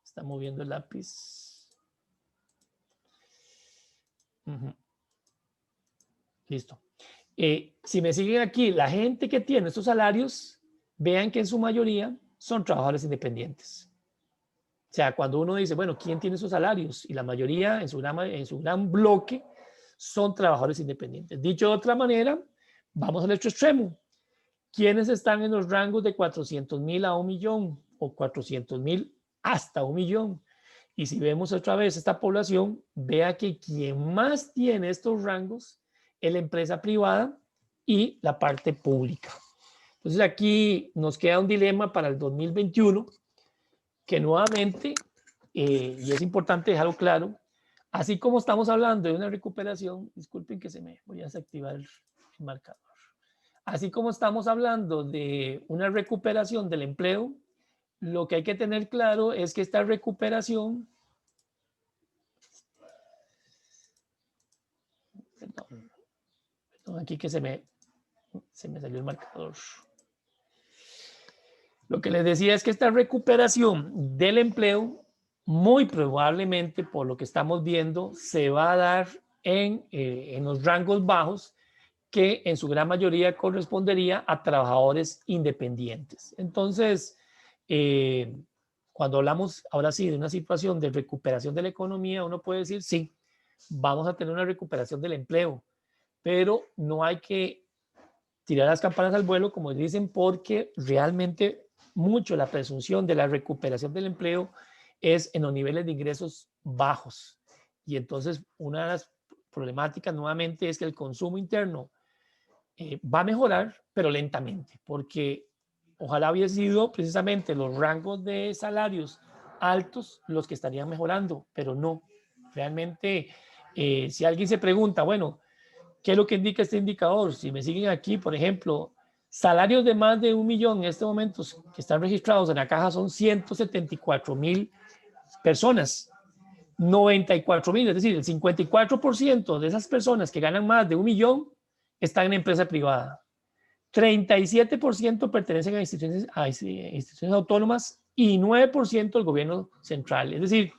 está moviendo el lápiz. Listo. Si me siguen aquí, la gente que tiene estos salarios, vean que en su mayoría son trabajadores independientes. O sea, cuando uno dice, bueno, ¿quién tiene esos salarios? Y la mayoría, en su gran bloque, son trabajadores independientes. Dicho de otra manera, vamos al otro extremo. ¿Quiénes están en los rangos de 400,000 a 1,000,000 o 400,000 hasta 1,000,000? Y si vemos otra vez esta población, vea que quien más tiene estos rangos es la empresa privada y la parte pública. Entonces aquí nos queda un dilema para el 2021 que nuevamente, y es importante dejarlo claro, así como estamos hablando de una recuperación, disculpen que se me voy a desactivar el marcador, así como estamos hablando de una recuperación del empleo, lo que hay que tener claro es que esta recuperación, perdón, aquí que se me salió el marcador. Lo que les decía es que esta recuperación del empleo, muy probablemente, por lo que estamos viendo, se va a dar en los rangos bajos, que en su gran mayoría correspondería a trabajadores independientes. Entonces, cuando hablamos ahora sí de una situación de recuperación de la economía, uno puede decir, sí, vamos a tener una recuperación del empleo, pero no hay que tirar las campanas al vuelo, como dicen, porque realmente mucho la presunción de la recuperación del empleo es en los niveles de ingresos bajos. Y entonces una de las problemáticas nuevamente es que el consumo interno va a mejorar, pero lentamente, porque ojalá hubiese sido precisamente los rangos de salarios altos los que estarían mejorando, pero no. Realmente, si alguien se pregunta, bueno, ¿qué es lo que indica este indicador? Si me siguen aquí, por ejemplo, salarios de más de 1,000,000 en este momento que están registrados en la caja son 174,000 personas. 94,000, es decir, el 54% de esas personas que ganan más de 1,000,000 están en empresa privada. 37% pertenecen a instituciones autónomas y 9% al gobierno central. Es decir,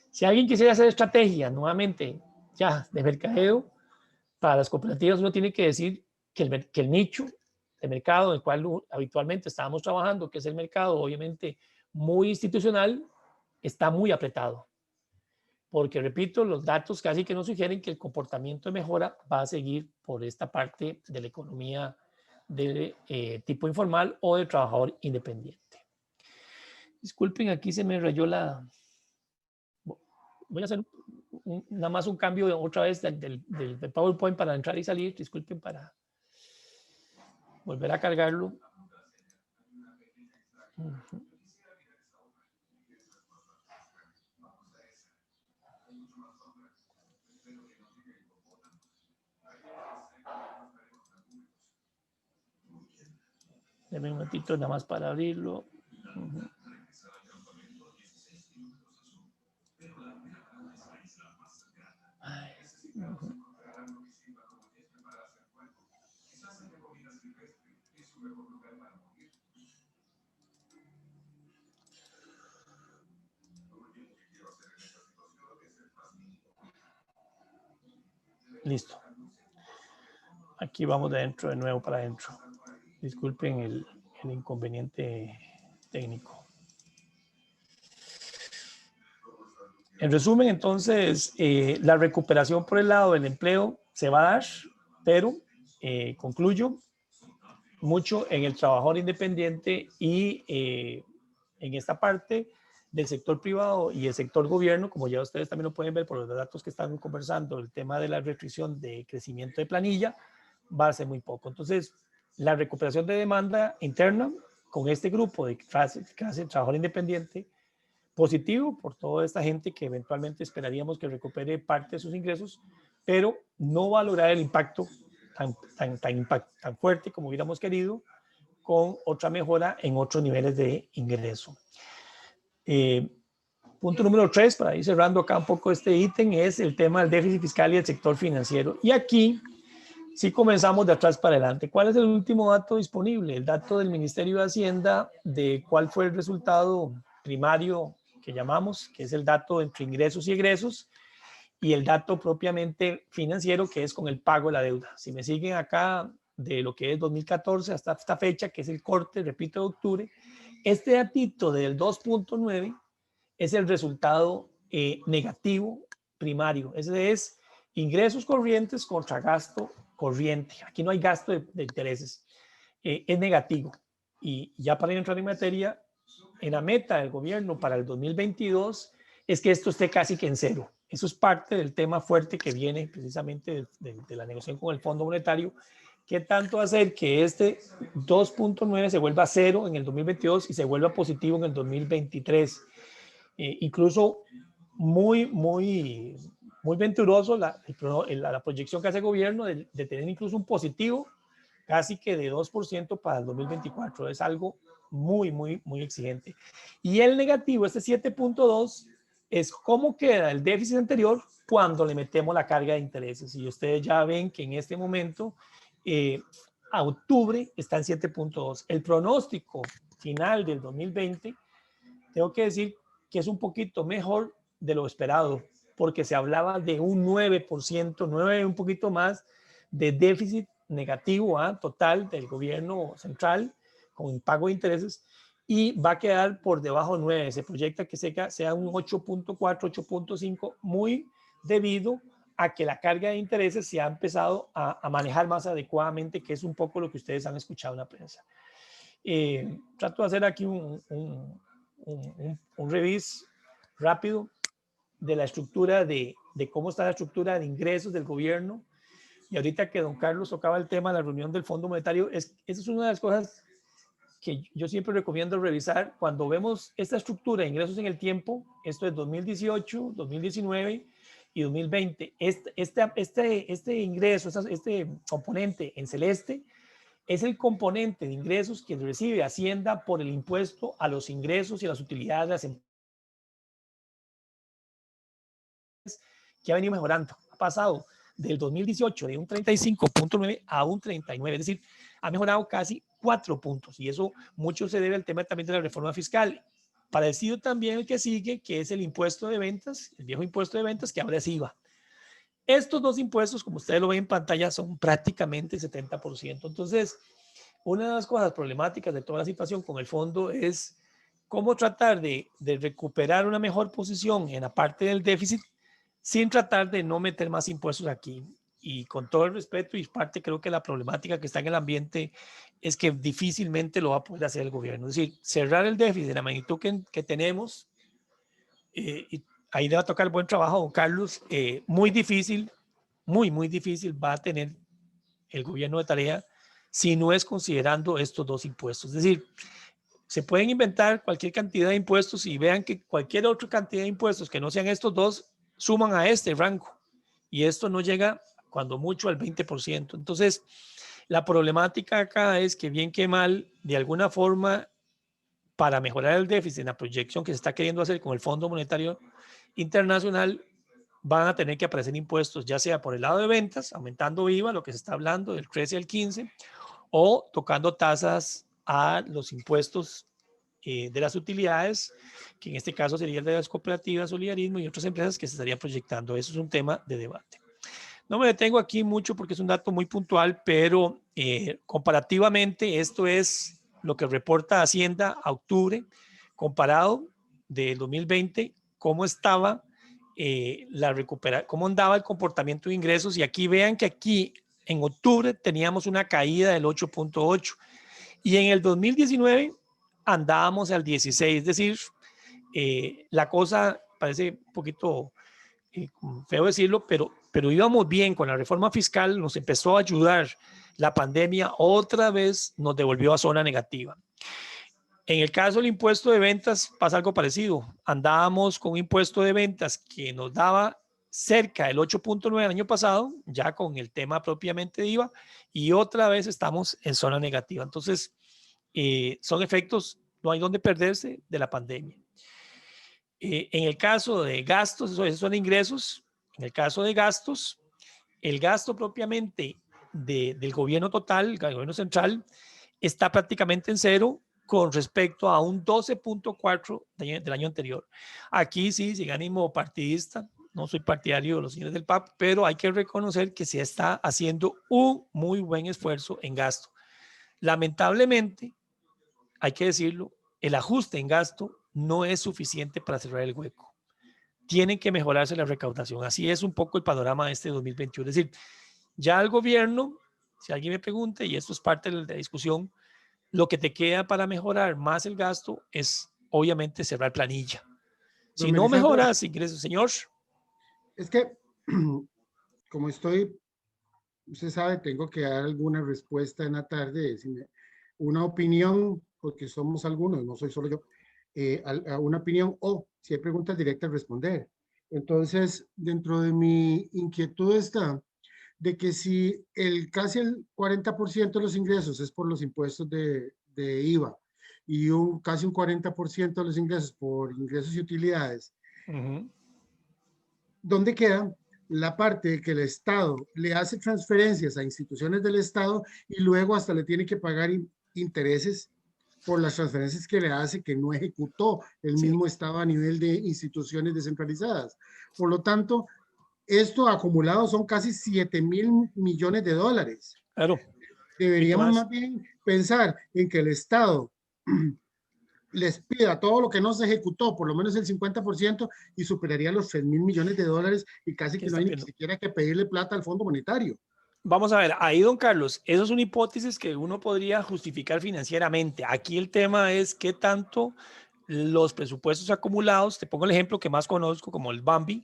si alguien quisiera hacer estrategia nuevamente ya de mercadeo, para las cooperativas uno tiene que decir que el nicho de mercado en el cual habitualmente estábamos trabajando, que es el mercado obviamente muy institucional, está muy apretado. Porque, repito, los datos casi que nos sugieren que el comportamiento de mejora va a seguir por esta parte de la economía de tipo informal o de trabajador independiente. Disculpen, aquí se me rayó la... Voy a hacer nada más un cambio otra vez del PowerPoint para entrar y salir. Disculpen para volver a cargarlo. Deme un momentito nada más para abrirlo. Listo. Aquí vamos de adentro de nuevo para adentro. Disculpen el inconveniente técnico. En resumen, entonces, la recuperación por el lado del empleo se va a dar, pero concluyo mucho en el trabajador independiente y en esta parte del sector privado y el sector gobierno, como ya ustedes también lo pueden ver por los datos que están conversando, el tema de la restricción de crecimiento de planilla va a ser muy poco. Entonces, la recuperación de demanda interna con este grupo de clase trabajador independiente, positivo por toda esta gente que eventualmente esperaríamos que recupere parte de sus ingresos, pero no va a lograr el impacto tan fuerte como hubiéramos querido, con otra mejora en otros niveles de ingreso. Punto número 3, para ir cerrando acá un poco este ítem, es el tema del déficit fiscal y el sector financiero. Y aquí sí comenzamos de atrás para adelante. ¿Cuál es el último dato disponible? El dato del Ministerio de Hacienda de cuál fue el resultado primario que llamamos, que es el dato entre ingresos y egresos, y el dato propiamente financiero, que es con el pago de la deuda. Si me siguen acá de lo que es 2014 hasta esta fecha, que es el corte, repito, de octubre, este datito del 2.9 es el resultado negativo primario. Ese es ingresos corrientes contra gasto corriente. Aquí no hay gasto de intereses. Es negativo. Y ya para entrar en materia, en la meta del gobierno para el 2022 es que esto esté casi que en cero. Eso es parte del tema fuerte que viene precisamente de la negociación con el Fondo Monetario. ¿Qué tanto hacer que este 2.9 se vuelva cero en el 2022 y se vuelva positivo en el 2023? Incluso muy venturoso la proyección que hace el gobierno de tener incluso un positivo casi que de 2% para el 2024. Es algo muy exigente. Y el negativo, este 7.2, es cómo queda el déficit anterior cuando le metemos la carga de intereses. Y ustedes ya ven que en este momento, a octubre, está en 7.2. El pronóstico final del 2020, tengo que decir que es un poquito mejor de lo esperado, porque se hablaba de un 9%, 9 un poquito más de déficit negativo total del gobierno central con pago de intereses, y va a quedar por debajo de 9. Se proyecta que sea un 8.4, 8.5, muy debido a que la carga de intereses se ha empezado a manejar más adecuadamente, que es un poco lo que ustedes han escuchado en la prensa. Trato de hacer aquí un revise rápido de la estructura de cómo está la estructura de ingresos del gobierno. Y ahorita que don Carlos tocaba el tema de la reunión del Fondo Monetario, esa es una de las cosas que yo siempre recomiendo revisar cuando vemos esta estructura de ingresos en el tiempo. Esto es 2018, 2019 y 2020. Este ingreso, este componente en celeste, es el componente de ingresos que recibe Hacienda por el impuesto a los ingresos y a las utilidades de las empresas, que ha venido mejorando. Ha pasado del 2018 de un 35.9 a un 39, es decir, ha mejorado casi 4 puntos, y eso mucho se debe al tema también de la reforma fiscal. Parecido también el que sigue, que es el impuesto de ventas, el viejo impuesto de ventas, que ahora es IVA. Estos dos impuestos, como ustedes lo ven en pantalla, son prácticamente 70%. Entonces, una de las cosas problemáticas de toda la situación con el fondo es cómo tratar de recuperar una mejor posición en la parte del déficit sin tratar de no meter más impuestos aquí. Y con todo el respeto, y parte creo que la problemática que está en el ambiente es que difícilmente lo va a poder hacer el gobierno. Es decir, cerrar el déficit de la magnitud que tenemos, y ahí le va a tocar el buen trabajo a don Carlos, muy difícil, muy difícil va a tener el gobierno de tarea si no es considerando estos dos impuestos. Es decir, se pueden inventar cualquier cantidad de impuestos y vean que cualquier otra cantidad de impuestos que no sean estos dos suman a este rango, y esto no llega cuando mucho al 20%. Entonces, la problemática acá es que bien que mal, de alguna forma, para mejorar el déficit en la proyección que se está queriendo hacer con el Fondo Monetario Internacional, van a tener que aparecer impuestos, ya sea por el lado de ventas, aumentando IVA, lo que se está hablando del 13 al 15, o tocando tasas a los impuestos de las utilidades, que en este caso sería el de las cooperativas, solidarismo y otras empresas que se estarían proyectando. Eso es un tema de debate. No me detengo aquí mucho porque es un dato muy puntual, pero comparativamente esto es lo que reporta Hacienda a octubre, comparado del 2020, cómo estaba cómo andaba el comportamiento de ingresos. Y aquí vean que aquí en octubre teníamos una caída del 8.8 y en el 2019 andábamos al 16, es decir, la cosa parece un poquito feo decirlo, pero íbamos bien con la reforma fiscal, nos empezó a ayudar. La pandemia otra vez nos devolvió a zona negativa. En el caso del impuesto de ventas pasa algo parecido. Andábamos con un impuesto de ventas que nos daba cerca del 8.9 el año pasado, ya con el tema propiamente de IVA, y otra vez estamos en zona negativa. Entonces, son efectos, no hay donde perderse, de la pandemia. En el caso de gastos, esos son ingresos. En el caso de gastos, el gasto propiamente del gobierno total, el gobierno central, está prácticamente en cero con respecto a un 12.4 del año anterior. Aquí sí, sin ánimo partidista, no soy partidario de los señores del PAP, pero hay que reconocer que se está haciendo un muy buen esfuerzo en gasto. Lamentablemente, hay que decirlo, el ajuste en gasto no es suficiente para cerrar el hueco. Tienen que mejorarse la recaudación. Así es un poco el panorama de este 2021. Es decir, ya el gobierno, si alguien me pregunta, y esto es parte de la discusión, lo que te queda para mejorar más el gasto es obviamente cerrar planilla. Don Si no Melisandro, mejoras ingresos, señor. es que como estoy, usted sabe, tengo que dar alguna respuesta en la tarde, una opinión, porque somos algunos, no soy solo yo, a una opinión o si hay preguntas directas responder. Entonces, dentro de mi inquietud está de que si casi el 40% de los ingresos es por los impuestos de IVA y casi un 40% de los ingresos por ingresos y utilidades, ¿dónde queda la parte de que el Estado le hace transferencias a instituciones del Estado y luego hasta le tiene que pagar intereses por las transferencias que le hace que no ejecutó el mismo Estado a nivel de instituciones descentralizadas? Por lo tanto, esto acumulado son casi 7.000 millones de dólares. Claro. Deberíamos más bien pensar en que el Estado les pida todo lo que no se ejecutó, por lo menos el 50%, y superaría los 3.000 millones de dólares y casi que no hay ni siquiera que pedirle plata al Fondo Monetario. Vamos a ver, ahí don Carlos, eso es una hipótesis que uno podría justificar financieramente. Aquí el tema es qué tanto los presupuestos acumulados, te pongo el ejemplo que más conozco como el Bambi,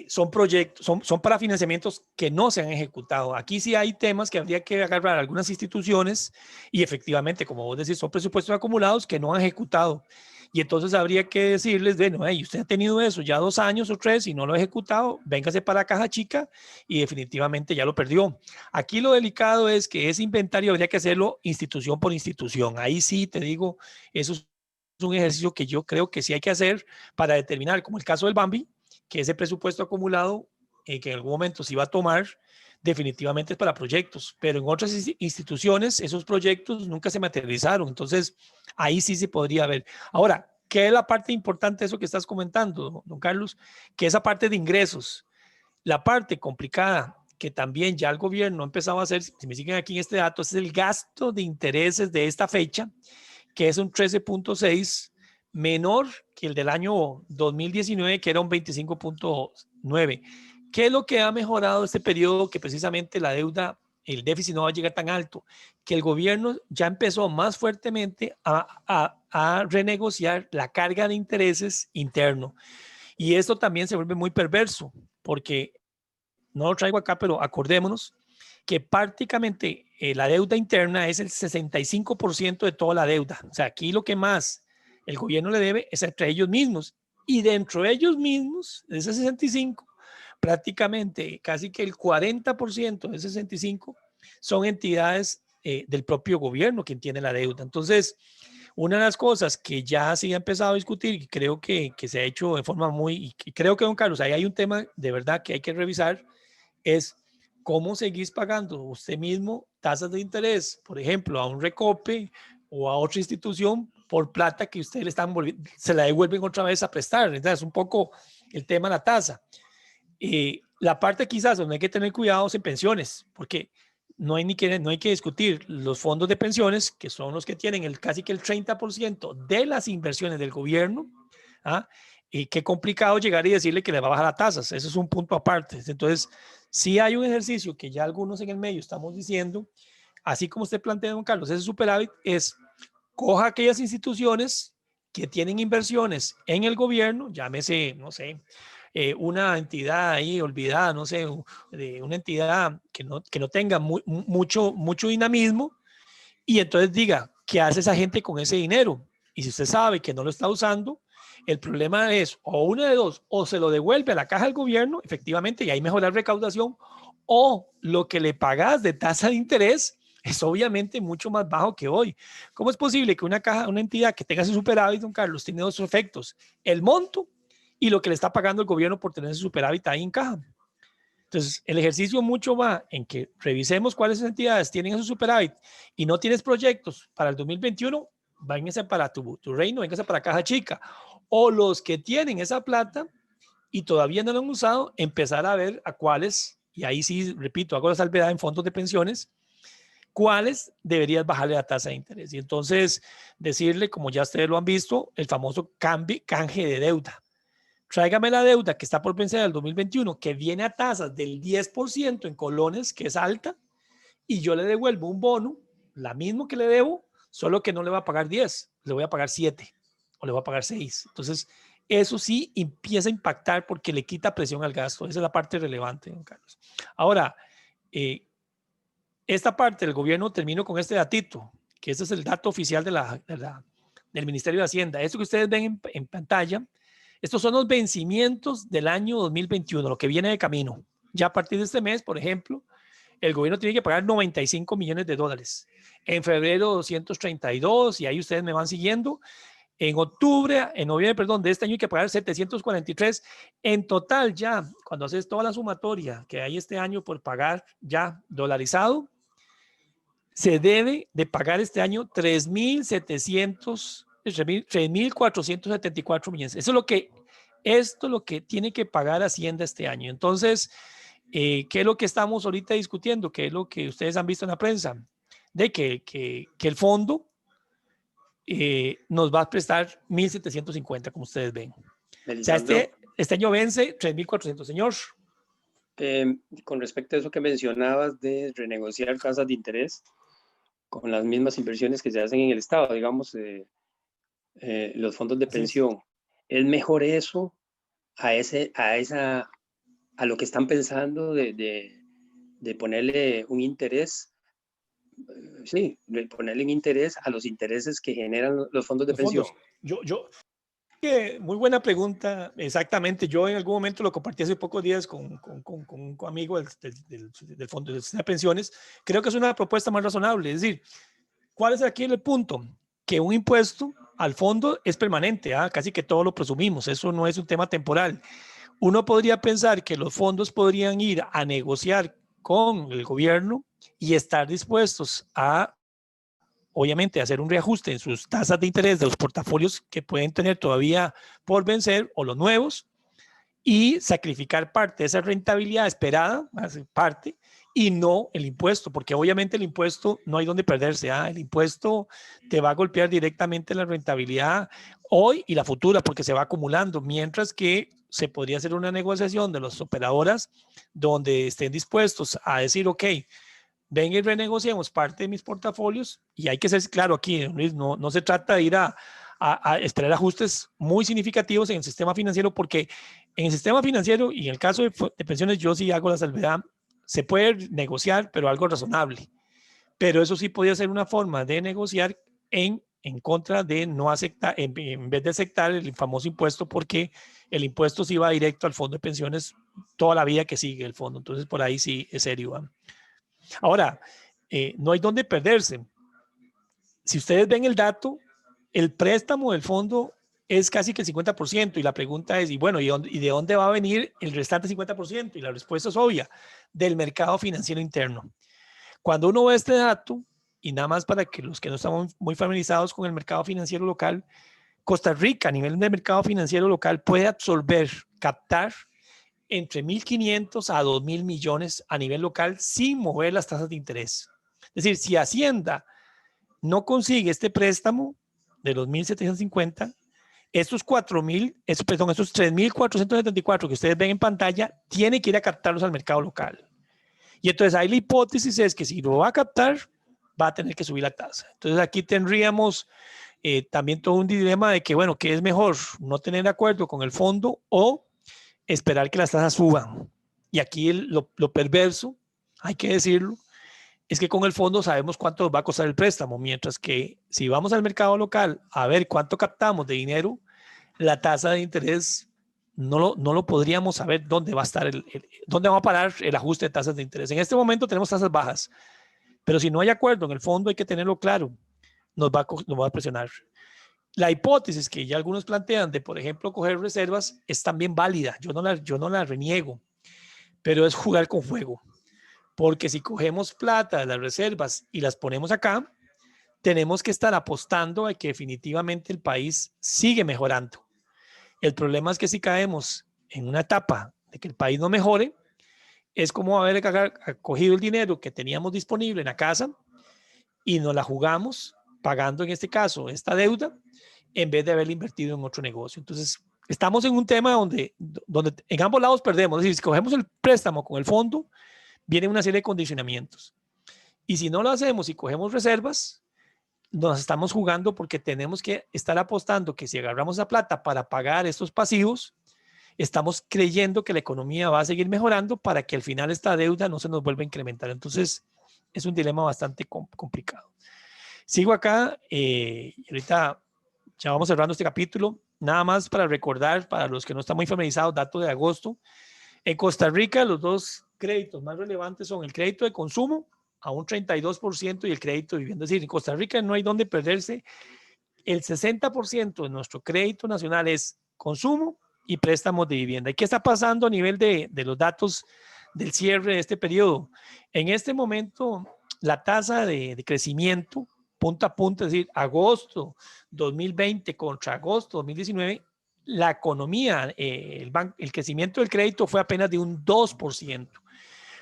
son proyectos, son para financiamientos que no se han ejecutado. Aquí sí hay temas que habría que agarrar algunas instituciones y efectivamente, como vos decís, son presupuestos acumulados que no han ejecutado. Y entonces habría que decirles, bueno, hey, usted ha tenido eso ya 2 años o 3 y no lo ha ejecutado, véngase para la caja chica y definitivamente ya lo perdió. Aquí lo delicado es que ese inventario habría que hacerlo institución por institución. Ahí sí te digo, eso es un ejercicio que yo creo que sí hay que hacer para determinar, como el caso del Bambi, que ese presupuesto acumulado que en algún momento se iba a tomar definitivamente es para proyectos, pero en otras instituciones esos proyectos nunca se materializaron, entonces ahí sí se podría ver. Ahora, ¿qué es la parte importante de eso que estás comentando, don Carlos? Que esa parte de ingresos, la parte complicada que también ya el gobierno ha empezado a hacer, si me siguen aquí en este dato, es el gasto de intereses de esta fecha, que es un 13.6 menor que el del año 2019, que era un 25.9. ¿Qué es lo que ha mejorado este periodo? Que precisamente la deuda, el déficit no va a llegar tan alto, que el gobierno ya empezó más fuertemente a renegociar la carga de intereses interno. Y esto también se vuelve muy perverso, porque no lo traigo acá, pero acordémonos que prácticamente la deuda interna es el 65% de toda la deuda. O sea, aquí lo que más el gobierno le debe es entre ellos mismos. Y dentro de ellos mismos, de ese 65, prácticamente casi que el 40% de ese 65 son entidades del propio gobierno quien tiene la deuda. Entonces, una de las cosas que ya se ha empezado a discutir y creo que se ha hecho de forma muy, y creo que don Carlos, ahí hay un tema de verdad que hay que revisar, es cómo seguís pagando usted mismo tasas de interés, por ejemplo, a un Recope o a otra institución por plata que usted le están se la devuelven otra vez a prestar. Entonces, es un poco el tema de la tasa. La parte quizás donde hay que tener cuidado es en pensiones, porque no hay que discutir los fondos de pensiones, que son los que tienen casi que el 30% de las inversiones del gobierno, ¿ah? Y qué complicado llegar y decirle que le va a bajar las tasas. Eso es un punto aparte. Entonces, sí hay un ejercicio que ya algunos en el medio estamos diciendo, así como usted plantea, don Carlos, ese superávit es coja aquellas instituciones que tienen inversiones en el gobierno, llámese, no sé, una entidad ahí olvidada, no sé, una entidad que no tenga mucho dinamismo, y entonces diga, ¿qué hace esa gente con ese dinero? Y si usted sabe que no lo está usando, el problema es o una de dos, o se lo devuelve a la caja del gobierno, efectivamente, y ahí mejora la recaudación, o lo que le pagas de tasa de interés es obviamente mucho más bajo que hoy. ¿Cómo es posible que una entidad que tenga ese superávit, don Carlos, tiene dos efectos? El monto y lo que le está pagando el gobierno por tener ese superávit ahí en caja. Entonces, el ejercicio mucho va en que revisemos cuáles entidades tienen esos superávit y no tienes proyectos para el 2021, váyanse para tu reino, váyanse para Caja Chica. O los que tienen esa plata y todavía no lo han usado, empezar a ver a cuáles, y ahí sí, repito, hago la salvedad en fondos de pensiones, cuáles deberías bajarle la tasa de interés. Y entonces decirle, como ya ustedes lo han visto, el famoso canje de deuda. Tráigame la deuda que está por vencer del 2021, que viene a tasas del 10% en colones, que es alta, y yo le devuelvo un bono, la mismo que le debo, solo que no le va a pagar 10, le voy a pagar 7 o le voy a pagar 6. Entonces, eso sí empieza a impactar porque le quita presión al gasto. Esa es la parte relevante, don Carlos. Ahora, esta parte del gobierno, termino con este datito, que ese es el dato oficial del Ministerio de Hacienda. Esto que ustedes ven en pantalla, estos son los vencimientos del año 2021, lo que viene de camino. Ya a partir de este mes, por ejemplo, el gobierno tiene que pagar 95 millones de dólares. En febrero, 232, y ahí ustedes me van siguiendo. En noviembre, perdón, de este año hay que pagar 743. En total ya, cuando haces toda la sumatoria que hay este año por pagar ya dolarizado, se debe de pagar este año 3.474 millones. Eso es lo que, esto es lo que tiene que pagar Hacienda este año. Entonces, ¿qué es lo que estamos ahorita discutiendo? ¿Qué es lo que ustedes han visto en la prensa? De que el fondo nos va a prestar 1.750, como ustedes ven. O sea, este año vence 3.400, señor. Con respecto a eso que mencionabas de renegociar tasas de interés con las mismas inversiones que se hacen en el Estado, digamos, los fondos de pensión, ¿es mejor eso a lo que están pensando de ponerle un interés? Sí, de ponerle un interés a los intereses que generan los fondos de pensión. Muy buena pregunta, exactamente. Yo en algún momento lo compartí hace pocos días con un amigo del Fondo de Pensiones. Creo que es una propuesta más razonable. Es decir, ¿cuál es aquí el punto? Que un impuesto al fondo es permanente, casi que todo lo presumimos, eso no es un tema temporal. Uno podría pensar que los fondos podrían ir a negociar con el gobierno y estar dispuestos a, obviamente, hacer un reajuste en sus tasas de interés de los portafolios que pueden tener todavía por vencer o los nuevos, y sacrificar parte de esa rentabilidad esperada, parte, y no el impuesto, porque obviamente el impuesto no hay donde perderse. El impuesto te va a golpear directamente la rentabilidad hoy y la futura, porque se va acumulando, mientras que se podría hacer una negociación de las operadoras donde estén dispuestos a decir, ok, ven y renegociemos parte de mis portafolios, y hay que ser claro aquí, Luis, no se trata de ir a esperar ajustes muy significativos en el sistema financiero, porque en el sistema financiero y en el caso de pensiones yo sí hago la salvedad, se puede negociar, pero algo razonable. Pero eso sí podría ser una forma de negociar en contra de no aceptar, en vez de aceptar el famoso impuesto, porque el impuesto sí va directo al fondo de pensiones toda la vida que sigue el fondo. Entonces por ahí sí es serio. Ahora, no hay donde perderse. Si ustedes ven el dato, el préstamo del fondo es casi que el 50%, y la pregunta es, y bueno, ¿y de dónde va a venir el restante 50%? Y la respuesta es obvia, del mercado financiero interno. Cuando uno ve este dato, y nada más para que los que no estamos muy familiarizados con el mercado financiero local, Costa Rica a nivel de mercado financiero local puede absorber, captar entre 1.500 a 2.000 millones a nivel local sin mover las tasas de interés. Es decir, si Hacienda no consigue este préstamo de los 1.750, estos 3.474 que ustedes ven en pantalla, tiene que ir a captarlos al mercado local. Y entonces ahí la hipótesis es que si lo va a captar, va a tener que subir la tasa. Entonces aquí tendríamos también todo un dilema de que, bueno, ¿qué es mejor? ¿No tener acuerdo con el fondo o esperar que las tasas suban? Y aquí lo perverso, hay que decirlo, es que con el fondo sabemos cuánto nos va a costar el préstamo, mientras que si vamos al mercado local a ver cuánto captamos de dinero, la tasa de interés no lo podríamos saber dónde va a estar, dónde va a parar el ajuste de tasas de interés. En este momento tenemos tasas bajas, pero si no hay acuerdo en el fondo hay que tenerlo claro, nos va a presionar. La hipótesis que ya algunos plantean de, por ejemplo, coger reservas es también válida, yo no la reniego, pero es jugar con fuego. Porque si cogemos plata de las reservas y las ponemos acá, tenemos que estar apostando a que definitivamente el país sigue mejorando. El problema es que si caemos en una etapa de que el país no mejore, es como haber cogido el dinero que teníamos disponible en la casa y nos la jugamos pagando en este caso esta deuda en vez de haberla invertido en otro negocio. Entonces, estamos en un tema donde en ambos lados perdemos. Es decir, si cogemos el préstamo con el fondo, viene una serie de condicionamientos. Y si no lo hacemos y cogemos reservas, nos estamos jugando porque tenemos que estar apostando que si agarramos la plata para pagar estos pasivos, estamos creyendo que la economía va a seguir mejorando para que al final esta deuda no se nos vuelva a incrementar. Entonces, es un dilema bastante complicado. Sigo acá y ahorita ya vamos cerrando este capítulo. Nada más para recordar, para los que no están muy familiarizados, datos de agosto. En Costa Rica, los dos créditos más relevantes son el crédito de consumo a un 32% y el crédito de vivienda. Es decir, en Costa Rica no hay donde perderse. El 60% de nuestro crédito nacional es consumo y préstamos de vivienda. ¿Y qué está pasando a nivel de los datos del cierre de este periodo? En este momento, la tasa de crecimiento punto a punto, es decir, agosto 2020 contra agosto 2019, la economía, el crecimiento del crédito fue apenas de un 2%.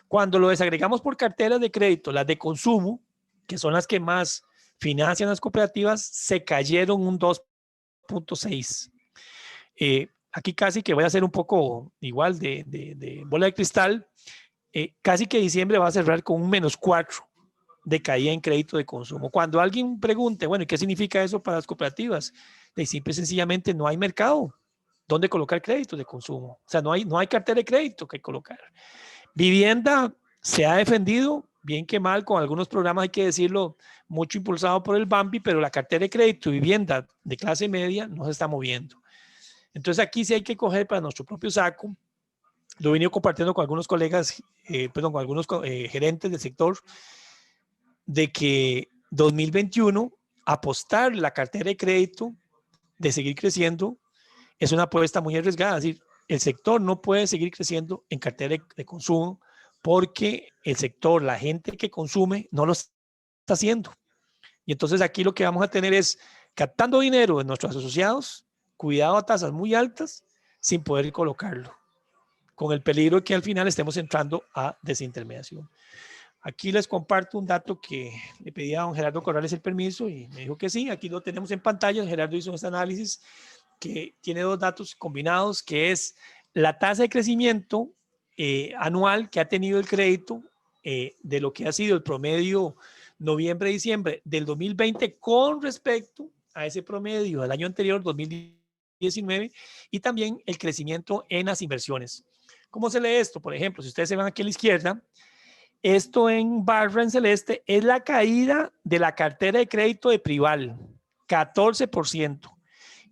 Cuando lo desagregamos por carteras de crédito, las de consumo, que son las que más financian las cooperativas, se cayeron un 2.6%. Aquí casi que voy a hacer un poco igual de bola de cristal. Casi que diciembre va a cerrar con un -4% de caída en crédito de consumo. Cuando alguien pregunte, bueno, ¿y qué significa eso para las cooperativas? De simple y sencillamente no hay mercado donde colocar créditos de consumo. O sea, no hay cartera de crédito que colocar. Vivienda se ha defendido, bien que mal, con algunos programas, hay que decirlo, mucho impulsado por el Bambi, pero la cartera de crédito y vivienda de clase media no se está moviendo. Entonces aquí sí hay que coger para nuestro propio saco. Lo he venido compartiendo con algunos colegas, con algunos gerentes del sector, de que 2021 apostar la cartera de crédito de seguir creciendo es una apuesta muy arriesgada. Es decir, el sector no puede seguir creciendo en cartera de consumo porque el sector, la gente que consume, no lo está haciendo. Y entonces aquí lo que vamos a tener es captando dinero de nuestros asociados, cuidado a tasas muy altas, sin poder colocarlo, con el peligro de que al final estemos entrando a desintermediación. Aquí les comparto un dato que le pedí a don Gerardo Corrales el permiso y me dijo que sí. Aquí lo tenemos en pantalla. Gerardo hizo este análisis que tiene dos datos combinados, que es la tasa de crecimiento anual que ha tenido el crédito de lo que ha sido el promedio noviembre-diciembre del 2020 con respecto a ese promedio del año anterior, 2019, y también el crecimiento en las inversiones. ¿Cómo se lee esto? Por ejemplo, si ustedes se van aquí a la izquierda, esto en barra en celeste es la caída de la cartera de crédito de Prival, 14%.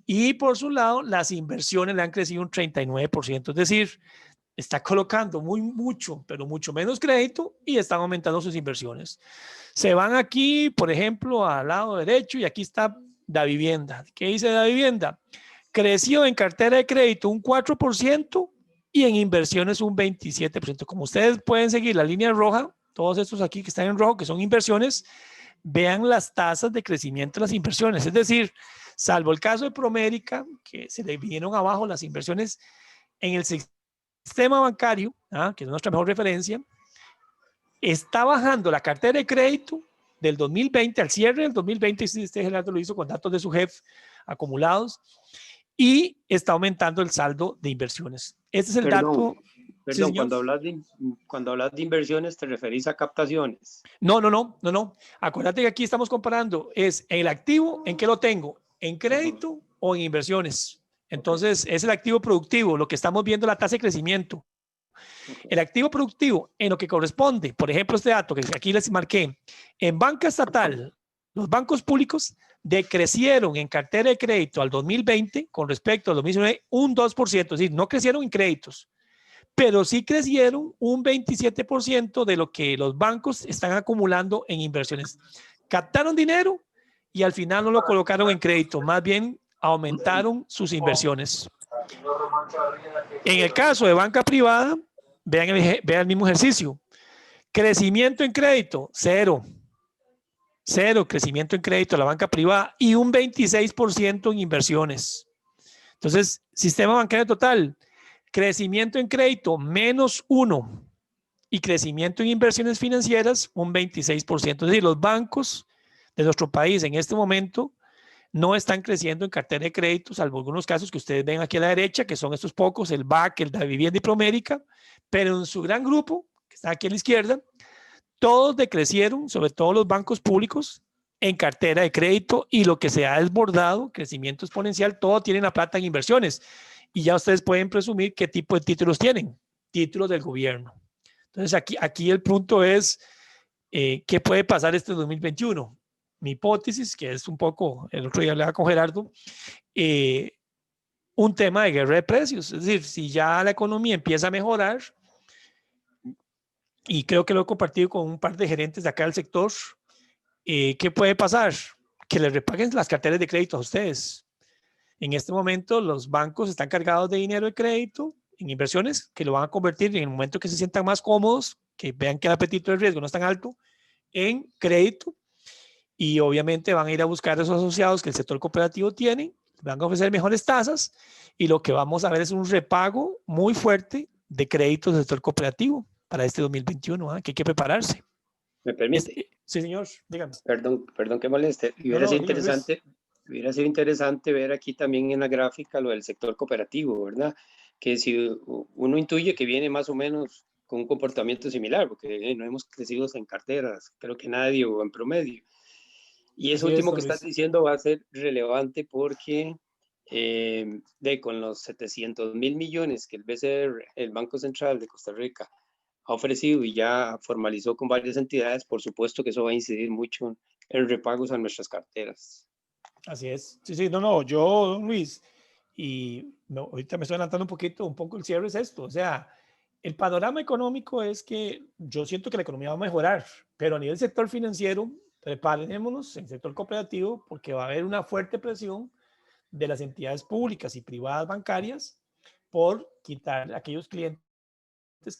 Y por su lado, las inversiones le han crecido un 39%. Es decir, está colocando mucho, pero mucho menos crédito y están aumentando sus inversiones. Se van aquí, por ejemplo, al lado derecho y aquí está la vivienda. ¿Qué dice la vivienda? Creció en cartera de crédito un 4%. Y en inversiones un 27%. Como ustedes pueden seguir la línea roja, todos estos aquí que están en rojo, que son inversiones, vean las tasas de crecimiento de las inversiones. Es decir, salvo el caso de Promérica, que se le vinieron abajo las inversiones, en el sector sistema bancario, que es nuestra mejor referencia, está bajando la cartera de crédito del 2020 al cierre del 2020, y usted, Gerardo, lo hizo con datos de su jefe acumulados, y está aumentando el saldo de inversiones. Este es el dato. Perdón, Sí, cuando hablas de inversiones, ¿te referís a captaciones? No. Acuérdate que aquí estamos comparando, es el activo, ¿en qué lo tengo? ¿En crédito o en inversiones? Entonces, es el activo productivo, lo que estamos viendo, la tasa de crecimiento. El activo productivo, en lo que corresponde, por ejemplo, este dato que aquí les marqué, en banca estatal, los bancos públicos decrecieron en cartera de crédito al 2020 con respecto al 2019 un 2%, es decir, no crecieron en créditos, pero sí crecieron un 27% de lo que los bancos están acumulando en inversiones. Captaron dinero y al final no lo colocaron en crédito, más bien aumentaron sus inversiones. En el caso de banca privada, vean el mismo ejercicio. Crecimiento en crédito, cero. Cero crecimiento en crédito a la banca privada y un 26% en inversiones. Entonces, sistema bancario total, crecimiento en crédito, -1%. Y crecimiento en inversiones financieras, un 26%. Es decir, los bancos de nuestro país en este momento no están creciendo en cartera de crédito, salvo algunos casos que ustedes ven aquí a la derecha, que son estos pocos, el BAC, el de Vivienda y Promérica, pero en su gran grupo, que está aquí a la izquierda, todos decrecieron, sobre todo los bancos públicos, en cartera de crédito, y lo que se ha desbordado, crecimiento exponencial, todo tienen la plata en inversiones. Y ya ustedes pueden presumir qué tipo de títulos tienen, títulos del gobierno. Entonces aquí el punto es, ¿qué puede pasar este 2021? Mi hipótesis, que es un poco, el otro día hablaba con Gerardo, un tema de guerra de precios. Es decir, si ya la economía empieza a mejorar, y creo que lo he compartido con un par de gerentes de acá del sector, ¿qué puede pasar? Que les repaguen las carteras de crédito a ustedes. En este momento los bancos están cargados de dinero de crédito en inversiones que lo van a convertir en el momento que se sientan más cómodos, que vean que el apetito de riesgo no es tan alto, en crédito, y obviamente van a ir a buscar esos asociados que el sector cooperativo tiene, van a ofrecer mejores tasas, y lo que vamos a ver es un repago muy fuerte de créditos del sector cooperativo para este 2021, que hay que prepararse. ¿Me permite? Sí, señor, dígame. Perdón que moleste. Hubiera sido interesante ver aquí también en la gráfica lo del sector cooperativo, ¿verdad? Que si uno intuye que viene más o menos con un comportamiento similar, porque no hemos crecido en carteras, creo que nadie, o en promedio. Y eso último que estás diciendo va a ser relevante porque con los 700.000 millones que el BCR, el Banco Central de Costa Rica, ha ofrecido y ya formalizó con varias entidades, por supuesto que eso va a incidir mucho en repagos a nuestras carteras. Así es. Sí, no, yo, don Luis, y ahorita me estoy adelantando un poco el cierre es esto, o sea, el panorama económico es que yo siento que la economía va a mejorar, pero a nivel sector financiero, preparémonos en el sector cooperativo porque va a haber una fuerte presión de las entidades públicas y privadas bancarias por quitar a aquellos clientes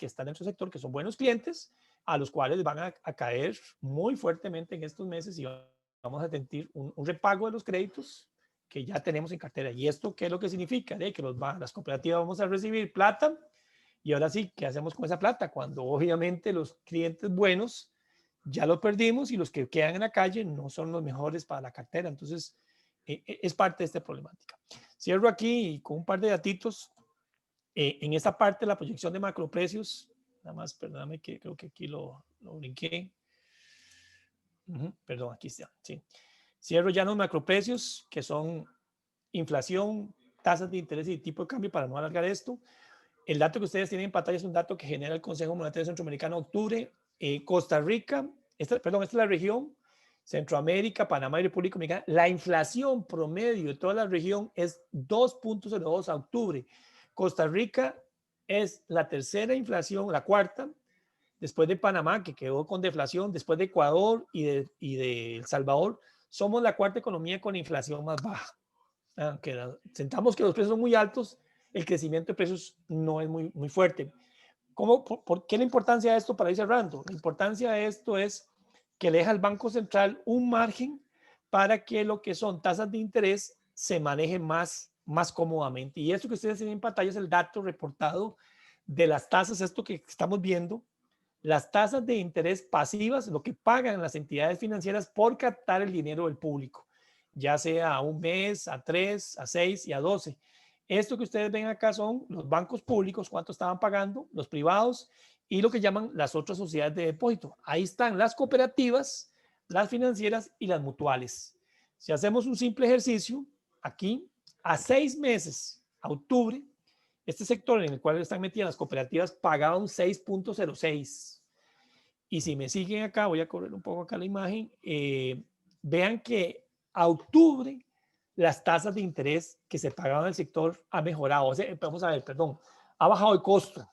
que están en su sector, que son buenos clientes, a los cuales van a caer muy fuertemente en estos meses, y vamos a sentir un repago de los créditos que ya tenemos en cartera. ¿Y esto qué es lo que significa? Que las cooperativas vamos a recibir plata, y ahora sí, ¿qué hacemos con esa plata? Cuando obviamente los clientes buenos ya los perdimos y los que quedan en la calle no son los mejores para la cartera. Entonces, es parte de esta problemática. Cierro aquí con un par de datitos. En esta parte de la proyección de macroprecios, nada más, perdóname que creo que aquí lo brinqué. Perdón, aquí está. Sí. Cierro ya los macroprecios, que son inflación, tasas de interés y tipo de cambio, para no alargar esto. El dato que ustedes tienen en pantalla es un dato que genera el Consejo Monetario Centroamericano en octubre. Costa Rica, esta es la región, Centroamérica, Panamá y República Dominicana. La inflación promedio de toda la región es 2.02 a octubre. Costa Rica es la tercera inflación, la cuarta, después de Panamá, que quedó con deflación, después de Ecuador y de El Salvador. Somos la cuarta economía con inflación más baja. Aunque sentamos que los precios son muy altos, el crecimiento de precios no es muy fuerte. ¿Por qué la importancia de esto para ir cerrando? La importancia de esto es que le deja al Banco Central un margen para que lo que son tasas de interés se manejen más cómodamente. Y esto que ustedes tienen en pantalla es el dato reportado de las tasas, esto que estamos viendo, las tasas de interés pasivas, lo que pagan las entidades financieras por captar el dinero del público, ya sea a un mes, a 3, a 6 y a 12. Esto que ustedes ven acá son los bancos públicos, cuánto estaban pagando, los privados y lo que llaman las otras sociedades de depósito. Ahí están las cooperativas, las financieras y las mutuales. Si hacemos un simple ejercicio, aquí a 6 meses, a octubre, este sector en el cual están metidas las cooperativas pagaba un 6.06. Y si me siguen acá, voy a correr un poco acá la imagen, vean que a octubre las tasas de interés que se pagaban en el sector ha mejorado. O sea, vamos a ver, perdón, ha bajado el costo.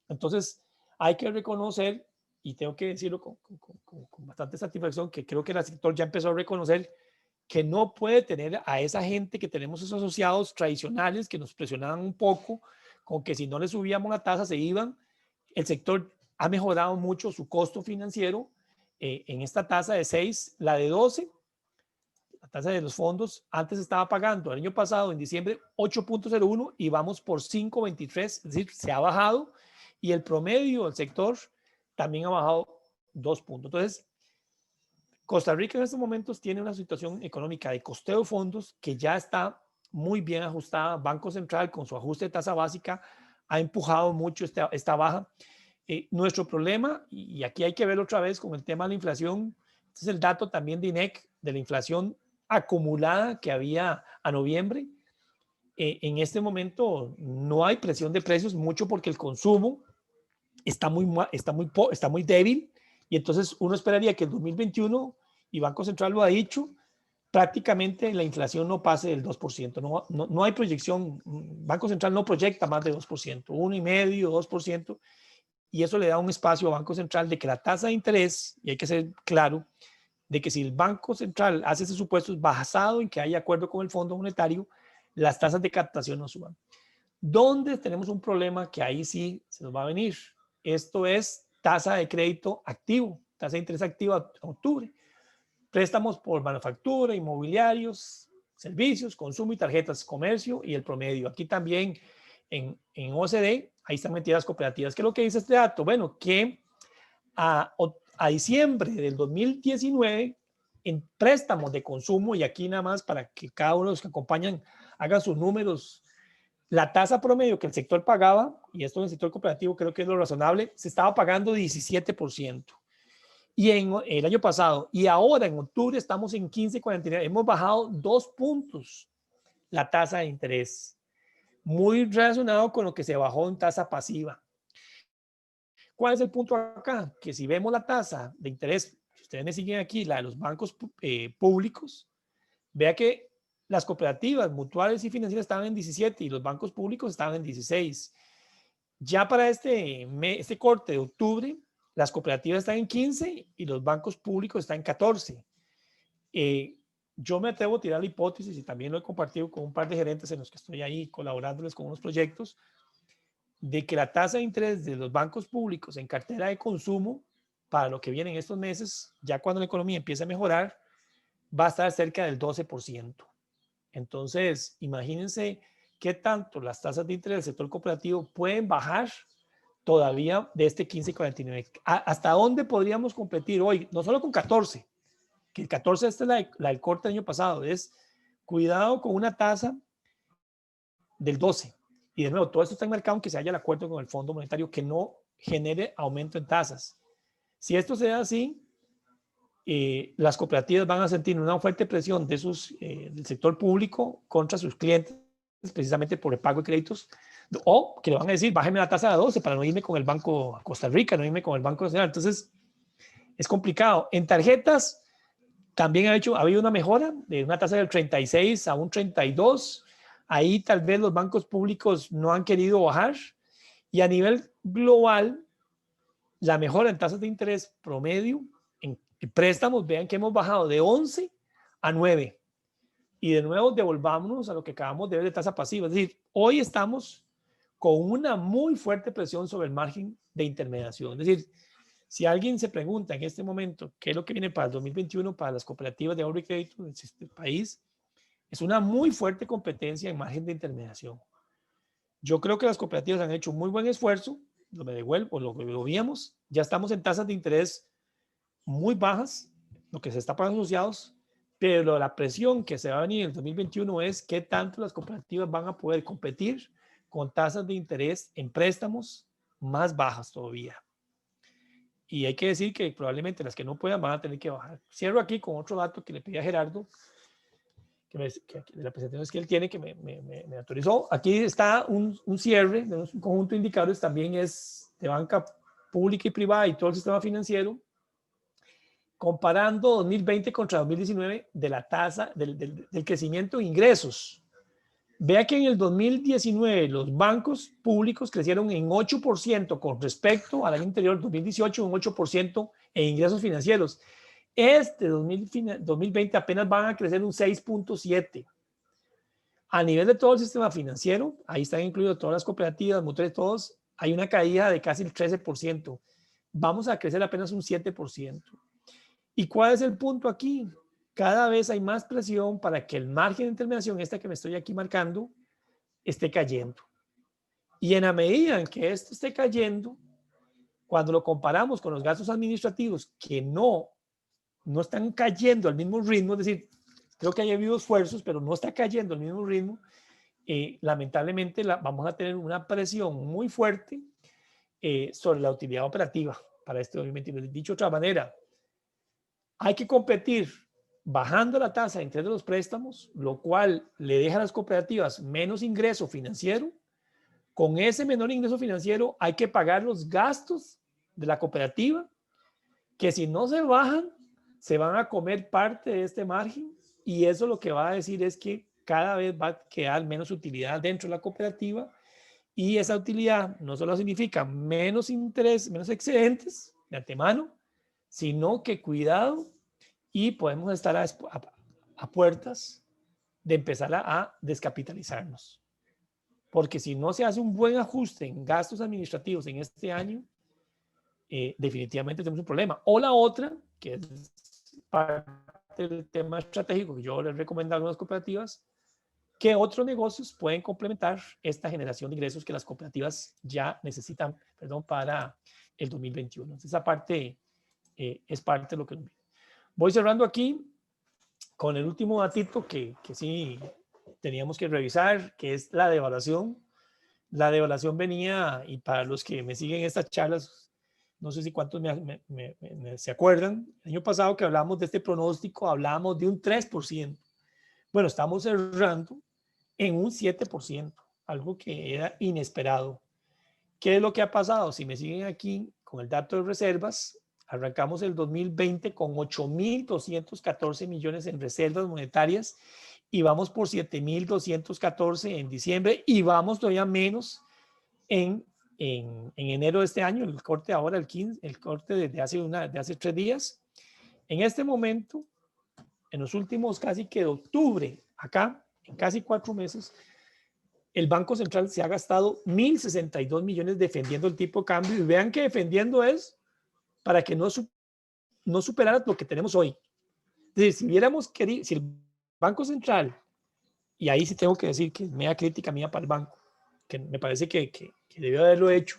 Entonces, hay que reconocer, y tengo que decirlo con bastante satisfacción, que creo que el sector ya empezó a reconocer que no puede tener a esa gente que tenemos esos asociados tradicionales que nos presionaban un poco, con que si no le subíamos la tasa se iban. El sector ha mejorado mucho su costo financiero en esta tasa de 6, la de 12, la tasa de los fondos, antes estaba pagando el año pasado, en diciembre, 8.01 y vamos por 5.23, es decir, se ha bajado y el promedio del sector también ha bajado 2 puntos. Entonces, Costa Rica en estos momentos tiene una situación económica de costeo de fondos que ya está muy bien ajustada. Banco Central con su ajuste de tasa básica ha empujado mucho esta baja. Nuestro problema, y aquí hay que ver otra vez con el tema de la inflación, este es el dato también de INEC de la inflación acumulada que había a noviembre. En este momento no hay presión de precios, mucho porque el consumo está muy débil. Y entonces uno esperaría que el 2021, y Banco Central lo ha dicho, prácticamente la inflación no pase del 2%. No hay proyección. Banco Central no proyecta más de 2%, 1,5%, 2%. Y eso le da un espacio a Banco Central de que la tasa de interés, y hay que ser claro, de que si el Banco Central hace ese supuesto basado en que haya acuerdo con el Fondo Monetario, las tasas de captación no suban. ¿Dónde tenemos un problema que ahí sí se nos va a venir? Esto es tasa de crédito activo, tasa de interés activa a octubre. Préstamos por manufactura, inmobiliarios, servicios, consumo y tarjetas, comercio y el promedio. Aquí también en OCDE, ahí están metidas las cooperativas. ¿Qué es lo que dice este dato? Bueno, que a diciembre del 2019, en préstamos de consumo, y aquí nada más para que cada uno de los que acompañan hagan sus números, la tasa promedio que el sector pagaba, y esto en el sector cooperativo creo que es lo razonable, se estaba pagando 17%. Y en el año pasado, y ahora en octubre estamos en 15.49, hemos bajado 2 puntos la tasa de interés, muy relacionado con lo que se bajó en tasa pasiva. ¿Cuál es el punto acá? Que si vemos la tasa de interés, si ustedes me siguen aquí, la de los bancos públicos, vea que las cooperativas mutuales y financieras estaban en 17 y los bancos públicos estaban en 16. Ya para este corte de octubre, las cooperativas están en 15 y los bancos públicos están en 14. Yo me atrevo a tirar la hipótesis, y también lo he compartido con un par de gerentes en los que estoy ahí colaborándoles con unos proyectos, de que la tasa de interés de los bancos públicos en cartera de consumo para lo que viene en estos meses, ya cuando la economía empiece a mejorar, va a estar cerca del 12%. Entonces, imagínense qué tanto las tasas de interés del sector cooperativo pueden bajar todavía de este 15.49. ¿Hasta dónde podríamos competir hoy? No solo con 14, que el 14 esta es la del corte del año pasado, es cuidado con una tasa del 12. Y de nuevo, todo esto está en mercado aunque se haya el acuerdo con el Fondo Monetario que no genere aumento en tasas. Si esto se da así, las cooperativas van a sentir una fuerte presión del sector público contra sus clientes, precisamente por el pago de créditos, o que le van a decir, bájeme la tasa a 12 para no irme con el Banco Costa Rica, no irme con el Banco Nacional. Entonces, es complicado. En tarjetas, también ha habido una mejora de una tasa del 36 a un 32. Ahí tal vez los bancos públicos no han querido bajar. Y a nivel global, la mejora en tasas de interés promedio en préstamos, vean que hemos bajado de 11 a 9. Y de nuevo devolvámonos a lo que acabamos de ver de tasa pasiva. Es decir, hoy estamos con una muy fuerte presión sobre el margen de intermediación. Es decir, si alguien se pregunta en este momento qué es lo que viene para el 2021 para las cooperativas de ahorro y crédito en este país, es una muy fuerte competencia en margen de intermediación. Yo creo que las cooperativas han hecho un muy buen esfuerzo, lo me devuelvo, lo víamos, ya estamos en tasas de interés muy bajas, lo que se está pagando asociados, pero la presión que se va a venir en el 2021 es qué tanto las cooperativas van a poder competir con tasas de interés en préstamos más bajas todavía. Y hay que decir que probablemente las que no puedan van a tener que bajar. Cierro aquí con otro dato que le pedí a Gerardo, que de la presentación que él tiene, que me autorizó. Aquí está un cierre de un conjunto de indicadores, también es de banca pública y privada y todo el sistema financiero, comparando 2020 contra 2019 de la tasa del crecimiento de ingresos. Vea que en el 2019 los bancos públicos crecieron en 8% con respecto al año anterior, 2018, un 8% en ingresos financieros. Este 2020 apenas van a crecer un 6.7%. A nivel de todo el sistema financiero, ahí están incluidas todas las cooperativas, mutuales, todos, hay una caída de casi el 13%. Vamos a crecer apenas un 7%. ¿Y cuál es el punto aquí? Cada vez hay más presión para que el margen de intermediación, esta que me estoy aquí marcando, esté cayendo. Y en la medida en que esto esté cayendo, cuando lo comparamos con los gastos administrativos que no están cayendo al mismo ritmo, es decir, creo que haya habido esfuerzos, pero no está cayendo al mismo ritmo, lamentablemente vamos a tener una presión muy fuerte sobre la utilidad operativa para este 2021. Dicho de otra manera, hay que competir bajando la tasa de interés de los préstamos, lo cual le deja a las cooperativas menos ingreso financiero. Con ese menor ingreso financiero hay que pagar los gastos de la cooperativa, que si no se bajan, se van a comer parte de este margen, y eso lo que va a decir es que cada vez va a quedar menos utilidad dentro de la cooperativa, y esa utilidad no solo significa menos interés, menos excedentes de antemano, sino que cuidado, y podemos estar a puertas de empezar a descapitalizarnos. Porque si no se hace un buen ajuste en gastos administrativos en este año, definitivamente tenemos un problema. O la otra, que es parte del tema estratégico que yo les recomiendo a algunas cooperativas, que otros negocios pueden complementar esta generación de ingresos que las cooperativas ya necesitan, para el 2021. Entonces, esa parte es parte de lo que nos viene. Voy cerrando aquí con el último datito que sí teníamos que revisar, que es la devaluación. La devaluación venía, y para los que me siguen estas charlas, no sé si cuántos se acuerdan, el año pasado que hablamos de este pronóstico, hablábamos de un 3%. Bueno, estamos cerrando en un 7%, algo que era inesperado. ¿Qué es lo que ha pasado? Si me siguen aquí con el dato de reservas, arrancamos el 2020 con 8.214 millones en reservas monetarias y vamos por 7.214 en diciembre, y vamos todavía menos en enero de este año, el corte ahora, el corte de hace 3 días. En este momento, en los últimos casi que de octubre, acá, en casi 4 meses, el Banco Central se ha gastado 1.062 millones defendiendo el tipo de cambio, y vean que defendiendo es para que no superara lo que tenemos hoy. Es decir, si hubiéramos querido, si el Banco Central, y ahí sí tengo que decir que es media crítica mía para el banco, que me parece que debió haberlo hecho,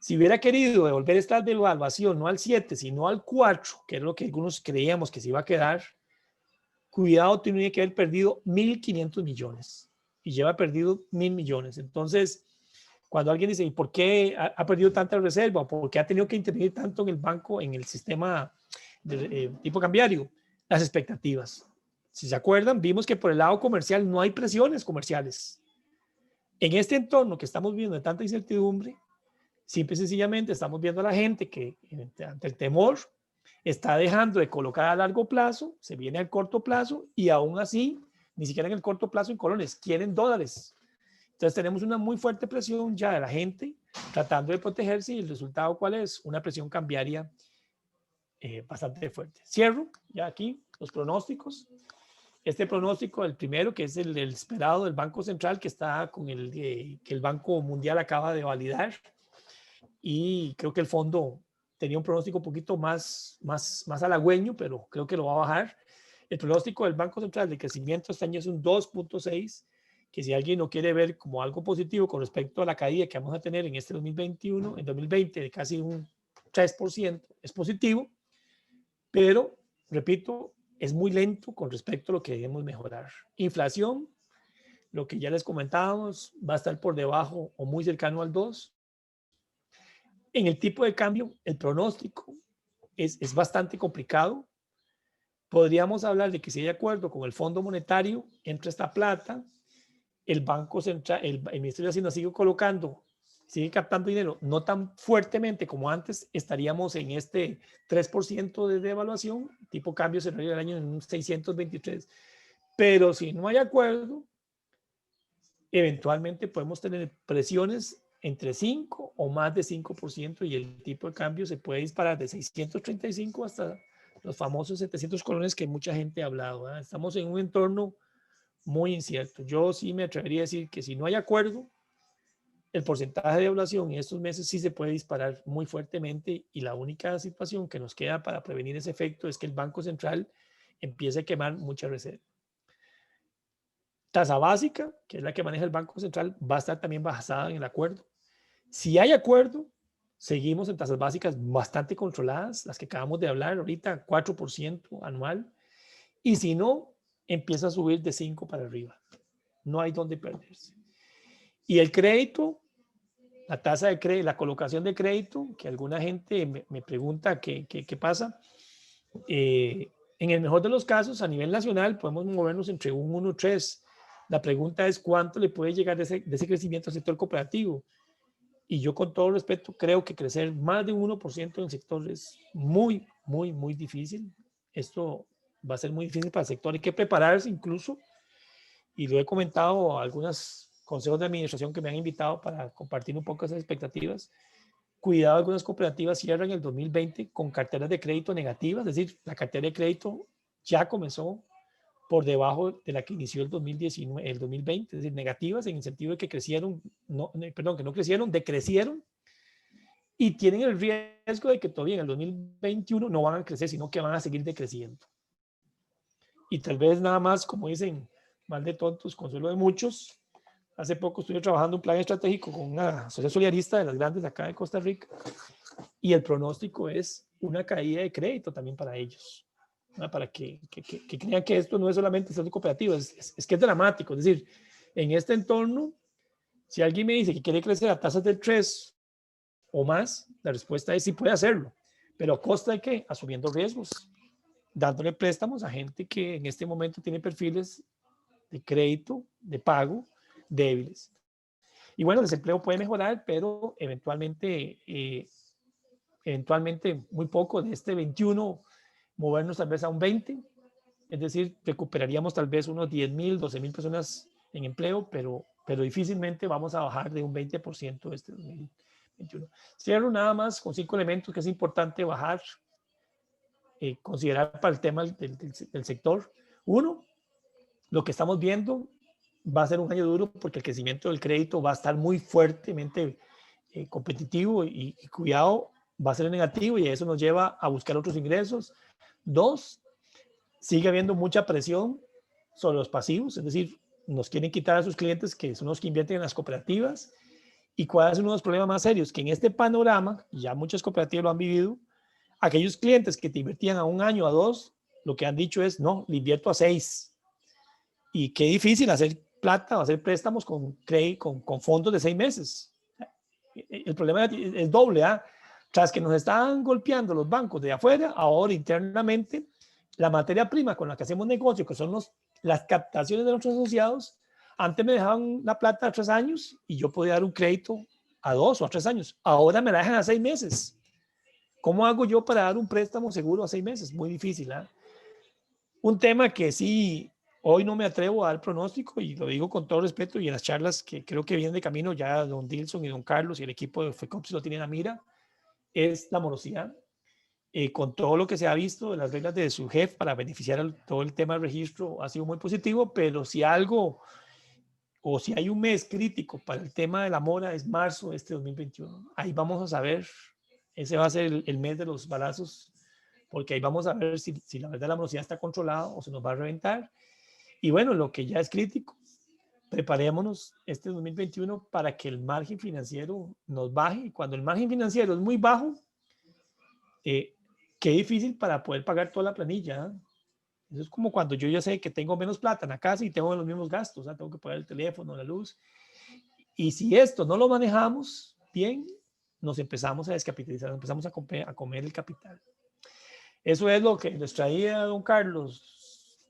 si hubiera querido devolver esta devaluación no al 7, sino al 4, que es lo que algunos creíamos que se iba a quedar, cuidado, tiene que haber perdido 1.500 millones y lleva perdido 1.000 millones. Entonces, cuando alguien dice, ¿y por qué ha perdido tanta reserva? ¿Por qué ha tenido que intervenir tanto en el banco, en el sistema de tipo cambiario? Las expectativas. Si se acuerdan, vimos que por el lado comercial no hay presiones comerciales. En este entorno que estamos viendo de tanta incertidumbre, simple y sencillamente estamos viendo a la gente que ante el temor está dejando de colocar a largo plazo, se viene al corto plazo, y aún así, ni siquiera en el corto plazo en colones, quieren dólares. Entonces tenemos una muy fuerte presión ya de la gente tratando de protegerse, y el resultado ¿cuál es? Una presión cambiaria bastante fuerte. Cierro ya aquí los pronósticos. Este pronóstico, el primero, que es el esperado del Banco Central, que está con que el Banco Mundial acaba de validar, y creo que el fondo tenía un pronóstico un poquito más halagüeño, pero creo que lo va a bajar. El pronóstico del Banco Central de crecimiento este año es un 2.6, que si alguien lo quiere ver como algo positivo con respecto a la caída que vamos a tener en este 2021, en 2020 de casi un 3%, es positivo, pero, repito, es muy lento con respecto a lo que debemos mejorar. Inflación, lo que ya les comentábamos, va a estar por debajo o muy cercano al 2. En el tipo de cambio, el pronóstico es bastante complicado. Podríamos hablar de que si hay acuerdo con el Fondo Monetario, entra esta plata, el Banco Central, el Ministerio de Hacienda sigue captando dinero, no tan fuertemente como antes, estaríamos en este 3% de devaluación, tipo cambio cerraría el año en un 623. Pero si no hay acuerdo, eventualmente podemos tener presiones entre 5 o más de 5% y el tipo de cambio se puede disparar de 635 hasta los famosos 700 colones que mucha gente ha hablado, ¿verdad? Estamos en un entorno muy incierto. Yo sí me atrevería a decir que si no hay acuerdo, el porcentaje de devaluación en estos meses sí se puede disparar muy fuertemente y la única situación que nos queda para prevenir ese efecto es que el Banco Central empiece a quemar mucha reserva. Tasa básica, que es la que maneja el Banco Central, va a estar también basada en el acuerdo. Si hay acuerdo, seguimos en tasas básicas bastante controladas, las que acabamos de hablar ahorita, 4% anual. Y si no, empieza a subir de 5 para arriba. No hay donde perderse. Y el crédito, la tasa de crédito, la colocación de crédito, que alguna gente me pregunta qué pasa. En el mejor de los casos, a nivel nacional, podemos movernos entre un 1,3. La pregunta es cuánto le puede llegar de ese crecimiento al sector cooperativo. Y yo con todo respeto creo que crecer más de un 1% en el sector es muy, muy, muy difícil. Esto va a ser muy difícil para el sector. Hay que prepararse incluso, y lo he comentado a algunos consejos de administración que me han invitado para compartir un poco esas expectativas. Cuidado, algunas cooperativas cierran el 2020 con carteras de crédito negativas, es decir, la cartera de crédito ya comenzó por debajo de la que inició el 2019, el 2020, es decir, negativas en el sentido de que crecieron, que no crecieron, decrecieron, y tienen el riesgo de que todavía en el 2021 no van a crecer, sino que van a seguir decreciendo. Y tal vez nada más, como dicen, mal de tontos, consuelo de muchos. Hace poco estuve trabajando un plan estratégico con una asociación solidarista de las grandes acá de Costa Rica, y el pronóstico es una caída de crédito también para ellos, ¿no? Para que crean que esto no es solamente ser cooperativo, es que es dramático. Es decir, en este entorno, si alguien me dice que quiere crecer a tasas del 3 o más, la respuesta es sí puede hacerlo, pero ¿a costa de qué? Asumiendo riesgos, dándole préstamos a gente que en este momento tiene perfiles de crédito, de pago, débiles. Y bueno, el desempleo puede mejorar, pero eventualmente muy poco de este 21, movernos tal vez a un 20, es decir, recuperaríamos tal vez unos 10,000, 12,000 personas en empleo, pero difícilmente vamos a bajar de un 20% este 2021. Cierro nada más con 5 elementos que es importante bajar, considerar para el tema del sector. Uno, lo que estamos viendo va a ser un año duro porque el crecimiento del crédito va a estar muy fuertemente competitivo y cuidado, va a ser negativo, y eso nos lleva a buscar otros ingresos. Dos, sigue habiendo mucha presión sobre los pasivos, es decir, nos quieren quitar a sus clientes que son los que invierten en las cooperativas. ¿Y cuál es uno de los problemas más serios? Que en este panorama, ya muchas cooperativas lo han vivido, aquellos clientes que te invertían a 1 año, a 2, lo que han dicho es, no, le invierto a 6. Y qué difícil hacer plata o hacer préstamos con fondos de 6 meses. El problema es doble, ¿ah? Tras que nos están golpeando los bancos de afuera, ahora internamente la materia prima con la que hacemos negocio, que son las captaciones de nuestros asociados, antes me dejaban la plata a 3 años y yo podía dar un crédito a 2 o a 3 años. Ahora me la dejan a 6 meses. ¿Cómo hago yo para dar un préstamo seguro a 6 meses? Muy difícil, ¿eh? Un tema que sí, hoy no me atrevo a dar pronóstico, y lo digo con todo respeto, y en las charlas que creo que vienen de camino, ya don Dilson y don Carlos y el equipo de FECOPS lo tienen a mira, es la morosidad. Con todo lo que se ha visto de las reglas de SUGEF para beneficiar todo el tema del registro ha sido muy positivo, pero si algo o si hay un mes crítico para el tema de la mora es marzo de este 2021. Ahí vamos a saber, ese va a ser el mes de los balazos, porque ahí vamos a ver si la verdad la morosidad está controlada o se nos va a reventar. Y bueno, lo que ya es crítico, preparémonos este 2021 para que el margen financiero nos baje. Y cuando el margen financiero es muy bajo, qué difícil para poder pagar toda la planilla, ¿eh? Eso es como cuando yo ya sé que tengo menos plata en la casa y tengo los mismos gastos, ¿eh? Tengo que pagar el teléfono, la luz. Y si esto no lo manejamos bien, nos empezamos a descapitalizar, empezamos a comer el capital. Eso es lo que les traía don Carlos.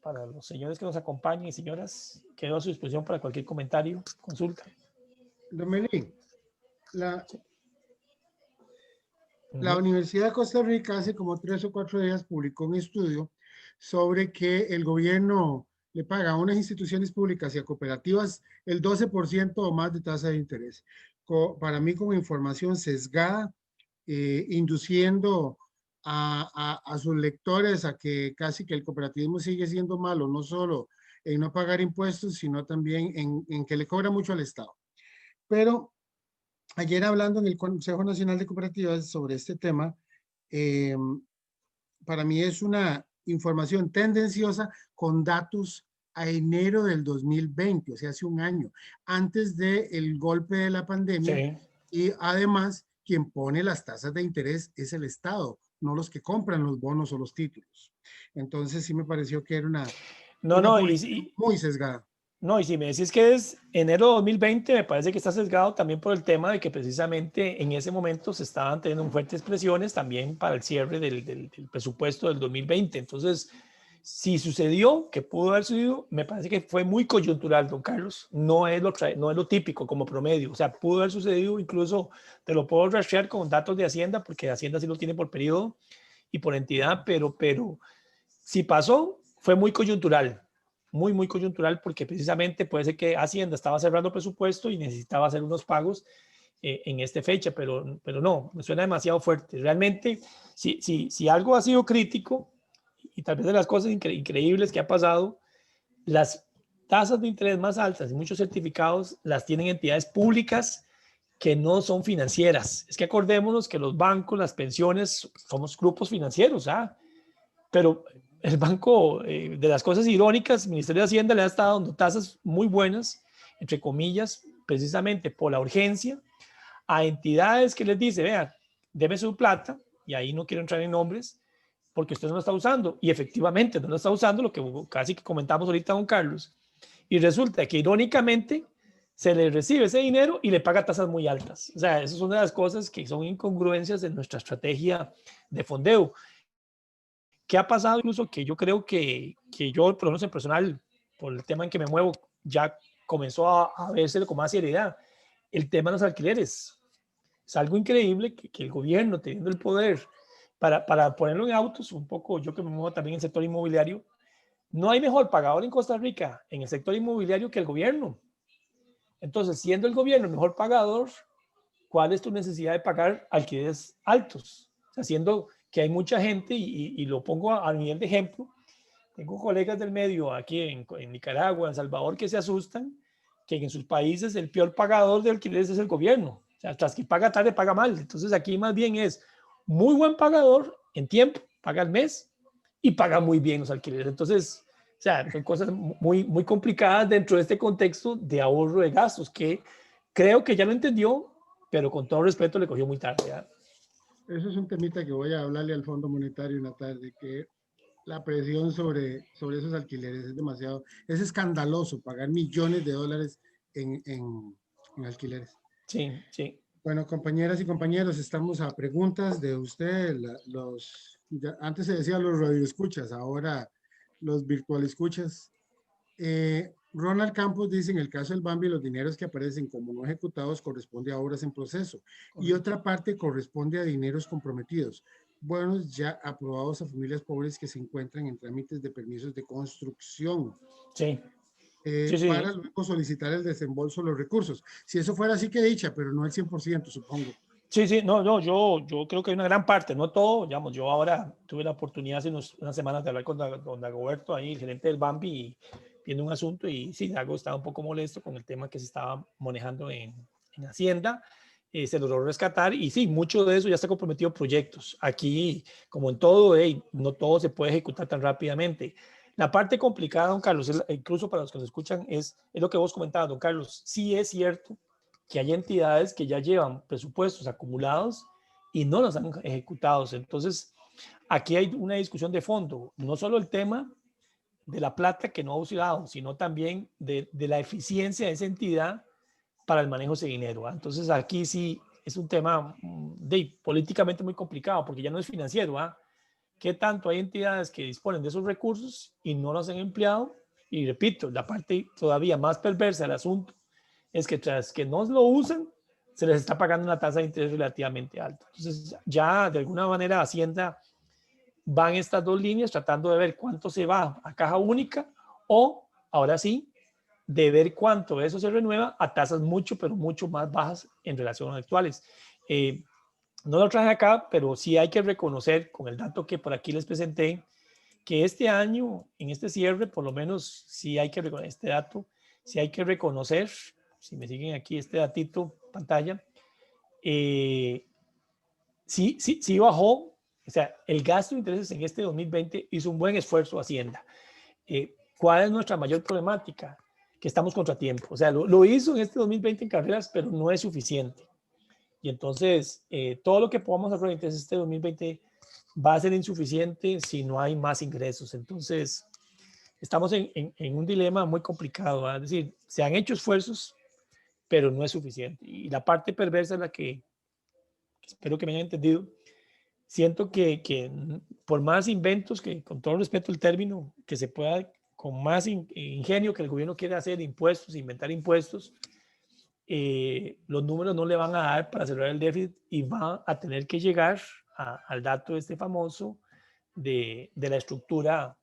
Para los señores que nos acompañan y señoras, quedo a su disposición para cualquier comentario, consulta. Dominí, la Universidad de Costa Rica hace como 3 o 4 días publicó un estudio sobre que el gobierno le paga a unas instituciones públicas y a cooperativas el 12% o más de tasa de interés. Para mí, con información sesgada, induciendo a sus lectores a que casi que el cooperativismo sigue siendo malo, no solo en no pagar impuestos, sino también en que le cobra mucho al Estado. Pero ayer hablando en el Consejo Nacional de Cooperativas sobre este tema, para mí es una información tendenciosa con datos a enero del 2020, o sea, hace un año, antes del golpe de la pandemia. Sí. Y además, quien pone las tasas de interés es el Estado, no los que compran los bonos o los títulos. Entonces, sí me pareció que era una muy sesgada. No, y si me decís que es enero de 2020, me parece que está sesgado también por el tema de que precisamente en ese momento se estaban teniendo fuertes presiones también para el cierre del presupuesto del 2020. Entonces, si sucedió, que pudo haber sucedido, me parece que fue muy coyuntural, don Carlos. No es lo típico como promedio. O sea, pudo haber sucedido, incluso te lo puedo rastrear con datos de Hacienda, porque Hacienda sí lo tiene por periodo y por entidad, pero si pasó, fue muy coyuntural. Muy coyuntural, porque precisamente puede ser que Hacienda estaba cerrando presupuesto y necesitaba hacer unos pagos en esta fecha, pero no, me suena demasiado fuerte. Realmente, si algo ha sido crítico, y tal vez de las cosas increíbles que ha pasado, las tasas de interés más altas y muchos certificados las tienen entidades públicas que no son financieras. Es que acordémonos que los bancos, las pensiones, somos grupos financieros, pero el banco, de las cosas irónicas, el Ministerio de Hacienda le ha estado dando tasas muy buenas, entre comillas, precisamente por la urgencia, a entidades que les dice, vean, deme su plata, y ahí no quiero entrar en nombres, porque usted no lo está usando, y efectivamente no lo está usando, lo que casi que comentamos ahorita don Carlos, y resulta que irónicamente se le recibe ese dinero y le paga tasas muy altas. O sea, esas son una de las cosas que son incongruencias de nuestra estrategia de fondeo. ¿Qué ha pasado? Incluso que yo creo que yo, por lo menos en personal, por el tema en que me muevo, ya comenzó a verse con más seriedad. El tema de los alquileres. Es algo increíble que el gobierno, teniendo el poder para ponerlo en autos, un poco yo que me muevo también en el sector inmobiliario, no hay mejor pagador en Costa Rica en el sector inmobiliario que el gobierno. Entonces, siendo el gobierno el mejor pagador, ¿cuál es tu necesidad de pagar alquileres altos? O sea, siendo que hay mucha gente, y lo pongo a nivel de ejemplo, tengo colegas del medio aquí en Nicaragua, en Salvador, que se asustan que en sus países el peor pagador de alquileres es el gobierno. O sea, tras que paga tarde, paga mal. Entonces aquí más bien es muy buen pagador en tiempo, paga al mes y paga muy bien los alquileres. Entonces, o sea, son cosas muy complicadas dentro de este contexto de ahorro de gastos, que creo que ya lo entendió, pero con todo respeto le cogió muy tarde, ¿ya? Eso es un temita que voy a hablarle al Fondo Monetario en la tarde, que la presión sobre esos alquileres es demasiado, es escandaloso pagar millones de dólares en alquileres. Sí, sí. Bueno, compañeras y compañeros, estamos a preguntas de usted, antes se decía los radioescuchas, ahora los virtual escuchas. Ronald Campos dice, en el caso del Bambi, los dineros que aparecen como no ejecutados corresponde a obras en proceso. Correcto. Y otra parte corresponde a dineros comprometidos, buenos ya aprobados a familias pobres que se encuentran en trámites de permisos de construcción. Sí. Para luego solicitar el desembolso de los recursos. Si eso fuera así que dicha, pero no el 100%, supongo. Sí, yo creo que hay una gran parte, no todo, digamos, yo ahora tuve la oportunidad hace unas semanas de hablar con don Dagoberto, ahí, el gerente del Bambi, y viendo un asunto, y sí, Dago estaba un poco molesto con el tema que se estaba manejando en Hacienda, se logró rescatar, y sí, mucho de eso ya está comprometido proyectos. Aquí, como en todo, no todo se puede ejecutar tan rápidamente. La parte complicada, don Carlos, incluso para los que nos escuchan, es lo que vos comentabas, don Carlos. Sí es cierto que hay entidades que ya llevan presupuestos acumulados y no los han ejecutado. Entonces, aquí hay una discusión de fondo, no solo el tema de la plata que no ha usado, sino también de la eficiencia de esa entidad para el manejo de ese dinero. ¿Va? Entonces, aquí sí es un tema políticamente muy complicado, porque ya no es financiero. ¿Va? ¿Qué tanto hay entidades que disponen de esos recursos y no los han empleado? Y repito, la parte todavía más perversa del asunto es que tras que no lo usan, se les está pagando una tasa de interés relativamente alta. Entonces, ya de alguna manera Hacienda van estas dos líneas tratando de ver cuánto se va a caja única o, ahora sí, de ver cuánto de eso se renueva a tasas mucho, pero mucho más bajas en relación a actuales. No lo traje acá, pero sí hay que reconocer con el dato que por aquí les presenté, que este año, en este cierre, por lo menos sí hay que reconocer este dato, sí hay que reconocer, si me siguen aquí este datito pantalla, sí bajó, o sea, el gasto de intereses en este 2020 hizo un buen esfuerzo Hacienda. ¿Cuál es nuestra mayor problemática? Que estamos contratiempo. O sea, lo hizo en este 2020 en carreras, pero no es suficiente. Y entonces, todo lo que podamos hacer en este 2020 va a ser insuficiente si no hay más ingresos. Entonces, estamos en un dilema muy complicado. ¿Va? Es decir, se han hecho esfuerzos, pero no es suficiente. Y la parte perversa es la que espero que me hayan entendido. Siento que por más inventos, que con todo respeto al término, que se pueda, con más ingenio que el gobierno quiere hacer impuestos, inventar impuestos, los números no le van a dar para cerrar el déficit y va a tener que llegar al dato este famoso de la estructura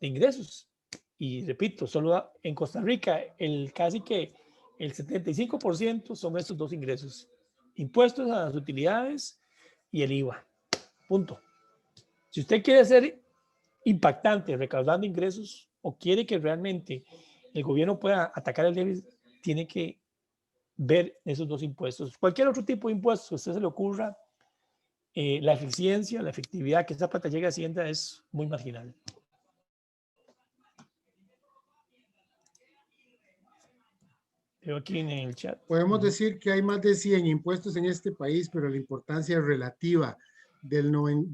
de ingresos. Y repito, solo en Costa Rica casi que el 75% son estos dos ingresos, impuestos a las utilidades y el IVA. Punto. Si usted quiere ser impactante recaudando ingresos o quiere que realmente el gobierno pueda atacar el déficit, tiene que ver esos dos impuestos. Cualquier otro tipo de impuestos que a usted se le ocurra, la eficiencia, la efectividad que esa plata llegue a Hacienda es muy marginal. Veo aquí en el chat. Podemos decir que hay más de 100 impuestos en este país, pero la importancia relativa de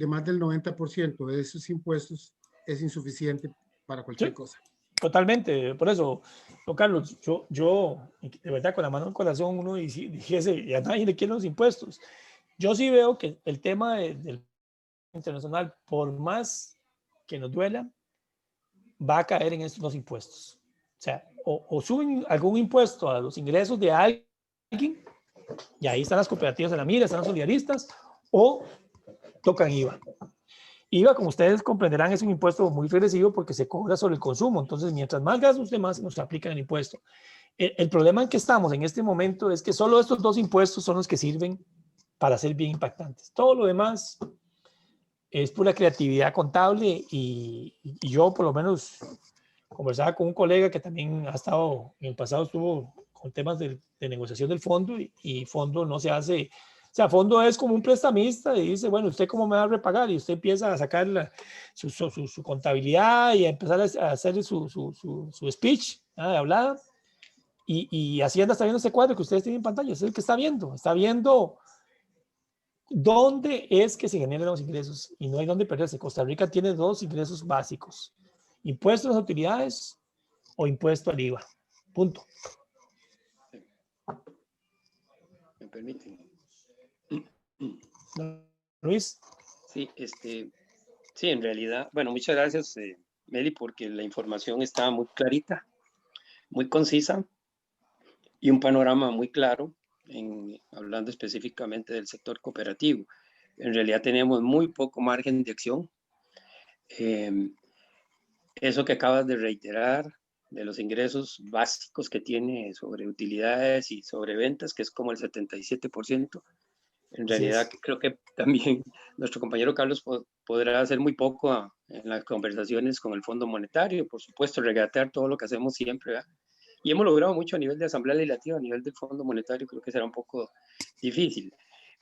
más del 90% de esos impuestos es insuficiente para cualquier cosa. Totalmente, por eso, don Carlos, yo de verdad con la mano en el corazón uno dijese, y a nadie le quieren los impuestos. Yo sí veo que el tema del internacional, por más que nos duela, va a caer en estos dos impuestos. O sea, o suben algún impuesto a los ingresos de alguien, y ahí están las cooperativas en la mira, están los solidaristas, o tocan IVA. IVA, como ustedes comprenderán, es un impuesto muy regresivo porque se cobra sobre el consumo. Entonces, mientras más gasto usted, más nos aplican el impuesto. El problema en que estamos en este momento es que solo estos dos impuestos son los que sirven para ser bien impactantes. Todo lo demás es pura creatividad contable y yo por lo menos conversaba con un colega que también ha estado, en el pasado estuvo con temas de negociación del fondo y fondo no se hace. O sea, fondo es como un prestamista y dice, bueno, ¿usted cómo me va a repagar? Y usted empieza a sacar su contabilidad y a empezar a hacer su speech, de hablada. Y Hacienda está viendo ese cuadro que ustedes tienen en pantalla, es el que está viendo dónde es que se generan los ingresos y no hay dónde perderse. Costa Rica tiene dos ingresos básicos, impuesto a las utilidades o impuesto al IVA. Punto. ¿Me permiten? Luis. Sí, sí, en realidad, bueno, muchas gracias, Meli, porque la información está muy clarita, muy concisa y un panorama muy claro, hablando específicamente del sector cooperativo. En realidad tenemos muy poco margen de acción. Eso que acabas de reiterar, de los ingresos básicos que tiene sobre utilidades y sobre ventas, que es como el 77%, en realidad creo que también nuestro compañero Carlos podrá hacer muy poco en las conversaciones con el Fondo Monetario, por supuesto, regatear todo lo que hacemos siempre, ¿verdad? Y hemos logrado mucho a nivel de Asamblea Legislativa, a nivel del Fondo Monetario, creo que será un poco difícil.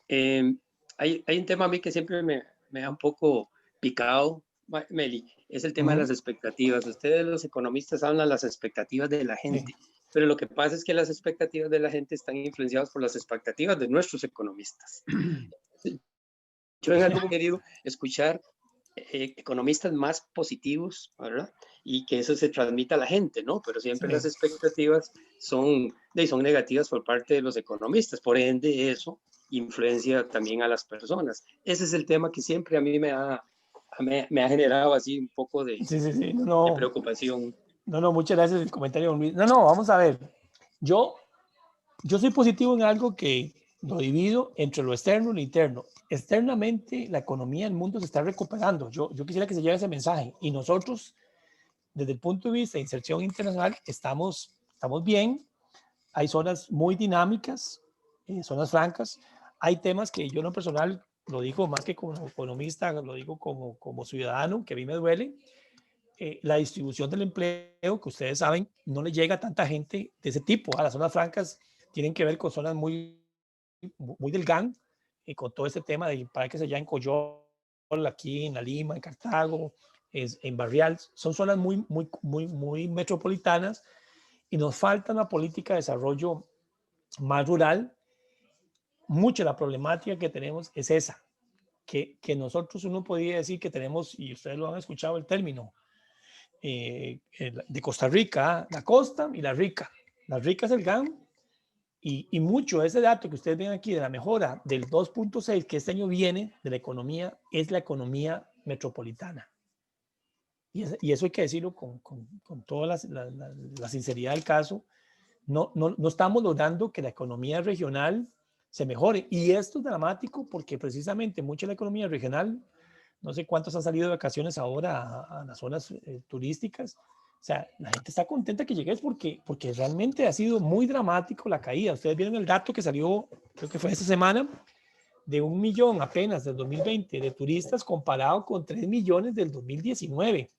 Hay un tema a mí que siempre me ha un poco picado Meli, es el tema de las expectativas. Ustedes los economistas hablan de las expectativas de la gente, pero lo que pasa es que las expectativas de la gente están influenciadas por las expectativas de nuestros economistas. Yo en algo he querido escuchar economistas más positivos, ¿verdad? Y que eso se transmita a la gente, ¿no? Pero siempre las expectativas son negativas por parte de los economistas, por ende eso influencia también a las personas. Ese es el tema que siempre a mí me ha generado así un poco de preocupación. No, muchas gracias por el comentario, Luis. No, vamos a ver. Yo soy positivo en algo que lo divido entre lo externo y lo interno. Externamente, la economía del mundo se está recuperando. Yo quisiera que se lleve ese mensaje. Y nosotros, desde el punto de vista de inserción internacional, estamos bien. Hay zonas muy dinámicas, zonas francas. Hay temas que yo en lo personal, lo digo más que como economista, lo digo como ciudadano, que a mí me duele. La distribución del empleo, que ustedes saben, no le llega a tanta gente de ese tipo. A las zonas francas tienen que ver con zonas muy del GAN, con todo este tema de para que se allá en Coyol, aquí en La Lima, en Cartago, en Barrial, son zonas muy metropolitanas y nos falta una política de desarrollo más rural. Mucha de la problemática que tenemos es esa, que nosotros uno podría decir que tenemos, y ustedes lo han escuchado el término, de Costa Rica, la costa y la rica. La rica es el GAN y mucho de ese dato que ustedes ven aquí de la mejora del 2.6 que este año viene de la economía es la economía metropolitana. Y eso hay que decirlo con toda la sinceridad del caso. No estamos logrando que la economía regional se mejore. Y esto es dramático porque precisamente mucha de la economía regional, no sé cuántos han salido de vacaciones ahora a las zonas turísticas. O sea, la gente está contenta que llegues porque realmente ha sido muy dramático la caída. Ustedes vieron el dato que salió, creo que fue esta semana, de 1 millón apenas del 2020 de turistas comparado con 3 millones del 2019.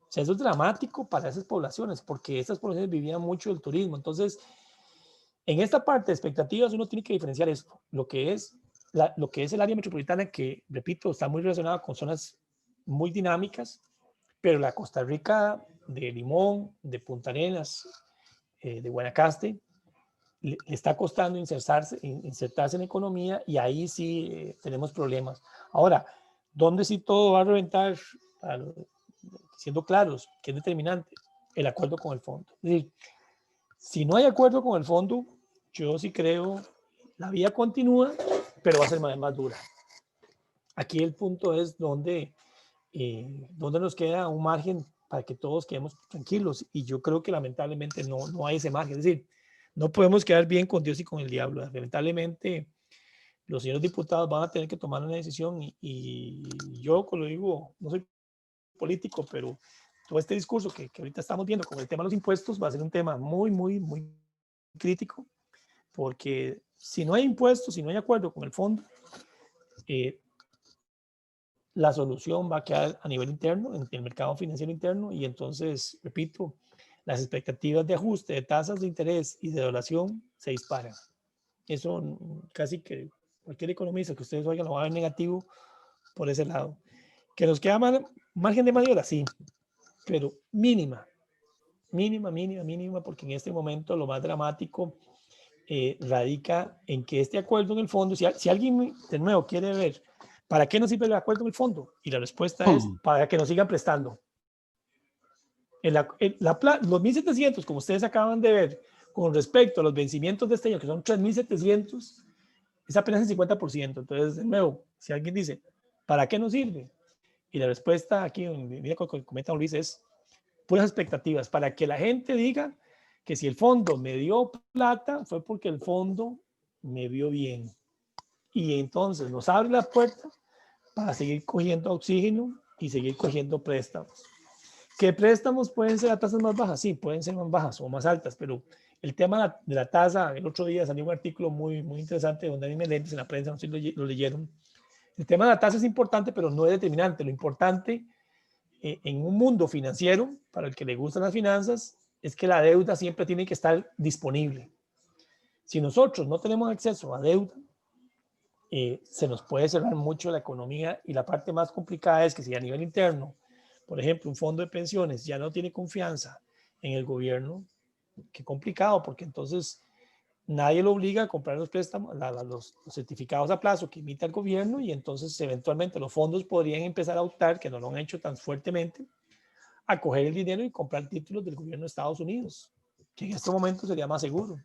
O sea, eso es dramático para esas poblaciones porque esas poblaciones vivían mucho del turismo. Entonces, en esta parte de expectativas uno tiene que diferenciar esto, lo que es el área metropolitana que, repito, está muy relacionada con zonas muy dinámicas, pero la Costa Rica de Limón, de Punta Arenas, de Guanacaste, le está costando insertarse en la economía y ahí sí tenemos problemas. Ahora, ¿dónde sí todo va a reventar? Siendo claros, que es determinante, el acuerdo con el fondo. Es decir, si no hay acuerdo con el fondo, yo sí creo la vía continúa, pero va a ser más dura. Aquí el punto es donde nos queda un margen para que todos quedemos tranquilos y yo creo que lamentablemente no hay ese margen. Es decir, no podemos quedar bien con Dios y con el diablo. Lamentablemente los señores diputados van a tener que tomar una decisión y yo, como lo digo, no soy político, pero todo este discurso que ahorita estamos viendo con el tema de los impuestos va a ser un tema muy crítico, porque si no hay impuestos, si no hay acuerdo con el fondo, la solución va a quedar a nivel interno, en el mercado financiero interno, y entonces, repito, las expectativas de ajuste de tasas de interés y de devaluación se disparan. Eso casi que cualquier economista que ustedes oigan lo va a ver negativo por ese lado. ¿Que nos queda margen de maniobra? Sí, pero mínima, porque en este momento lo más dramático radica en que este acuerdo en el fondo, si alguien de nuevo quiere ver ¿para qué nos sirve el acuerdo en el fondo? Y la respuesta es para que nos sigan prestando. Los 1.700, como ustedes acaban de ver, con respecto a los vencimientos de este año, que son 3.700, es apenas el 50%. Entonces, de nuevo, si alguien dice, ¿para qué nos sirve? Y la respuesta aquí, mira lo que comenta Luis, es puras expectativas, para que la gente diga que si el fondo me dio plata, fue porque el fondo me vio bien. Y entonces nos abre la puerta para seguir cogiendo oxígeno y seguir cogiendo préstamos. ¿Qué préstamos pueden ser a tasas más bajas? Sí, pueden ser más bajas o más altas, pero el tema de la tasa, el otro día salió un artículo muy interesante donde hay lentes en la prensa, no sé si lo leyeron. El tema de la tasa es importante, pero no es determinante. Lo importante en un mundo financiero, para el que le gustan las finanzas, es que la deuda siempre tiene que estar disponible. Si nosotros no tenemos acceso a deuda, se nos puede cerrar mucho la economía, y la parte más complicada es que si a nivel interno, por ejemplo, un fondo de pensiones ya no tiene confianza en el gobierno, qué complicado, porque entonces nadie lo obliga a comprar los préstamos, los certificados a plazo que emite el gobierno, y entonces eventualmente los fondos podrían empezar a optar, que no lo han hecho tan fuertemente, a coger el dinero y comprar títulos del gobierno de Estados Unidos, que en este momento sería más seguro.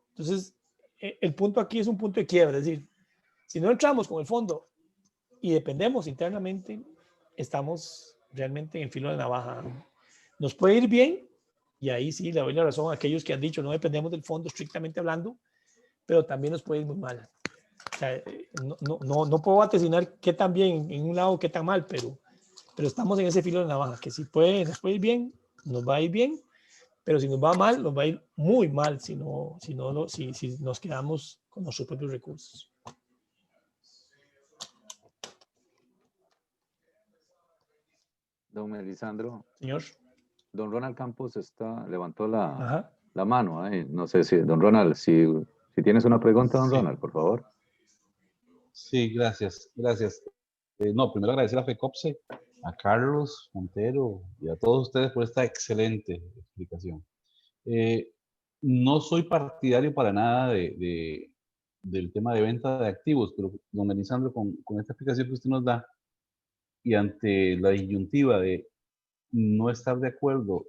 Entonces, el punto aquí es un punto de quiebra, es decir, si no entramos con el fondo y dependemos internamente, estamos realmente en el filo de la navaja. Nos puede ir bien, y ahí sí le doy la razón a aquellos que han dicho no dependemos del fondo estrictamente hablando, pero también nos puede ir muy mal. O sea, no puedo vaticinar qué tan bien en un lado, qué tan mal, pero estamos en ese filo de navaja, que si nos puede ir bien, nos va a ir bien, pero si nos va mal, nos va a ir muy mal si nos quedamos con nuestros propios recursos. Don Melisandro, Señor. don Ronald Campos levantó la Ajá. mano. No sé si, don Ronald, si tienes una pregunta, don Sí. Ronald, por favor. Sí, gracias. No, primero agradecer a FECOPSE, a Carlos Montero y a todos ustedes por esta excelente explicación. No soy partidario para nada del tema de venta de activos, pero don Melisandro, con esta explicación que usted nos da, y ante la disyuntiva de no estar de acuerdo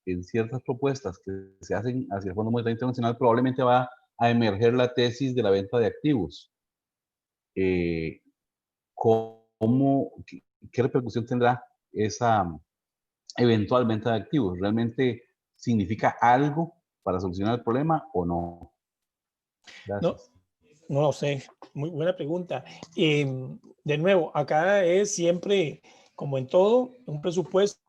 en ciertas propuestas que se hacen hacia el Fondo Monetario Internacional, probablemente va a emerger la tesis de la venta de activos. ¿Qué repercusión tendrá esa eventual venta de activos? ¿Realmente significa algo para solucionar el problema o no? Gracias. No lo sé, muy buena pregunta. De nuevo, acá es siempre, como en todo, un presupuesto,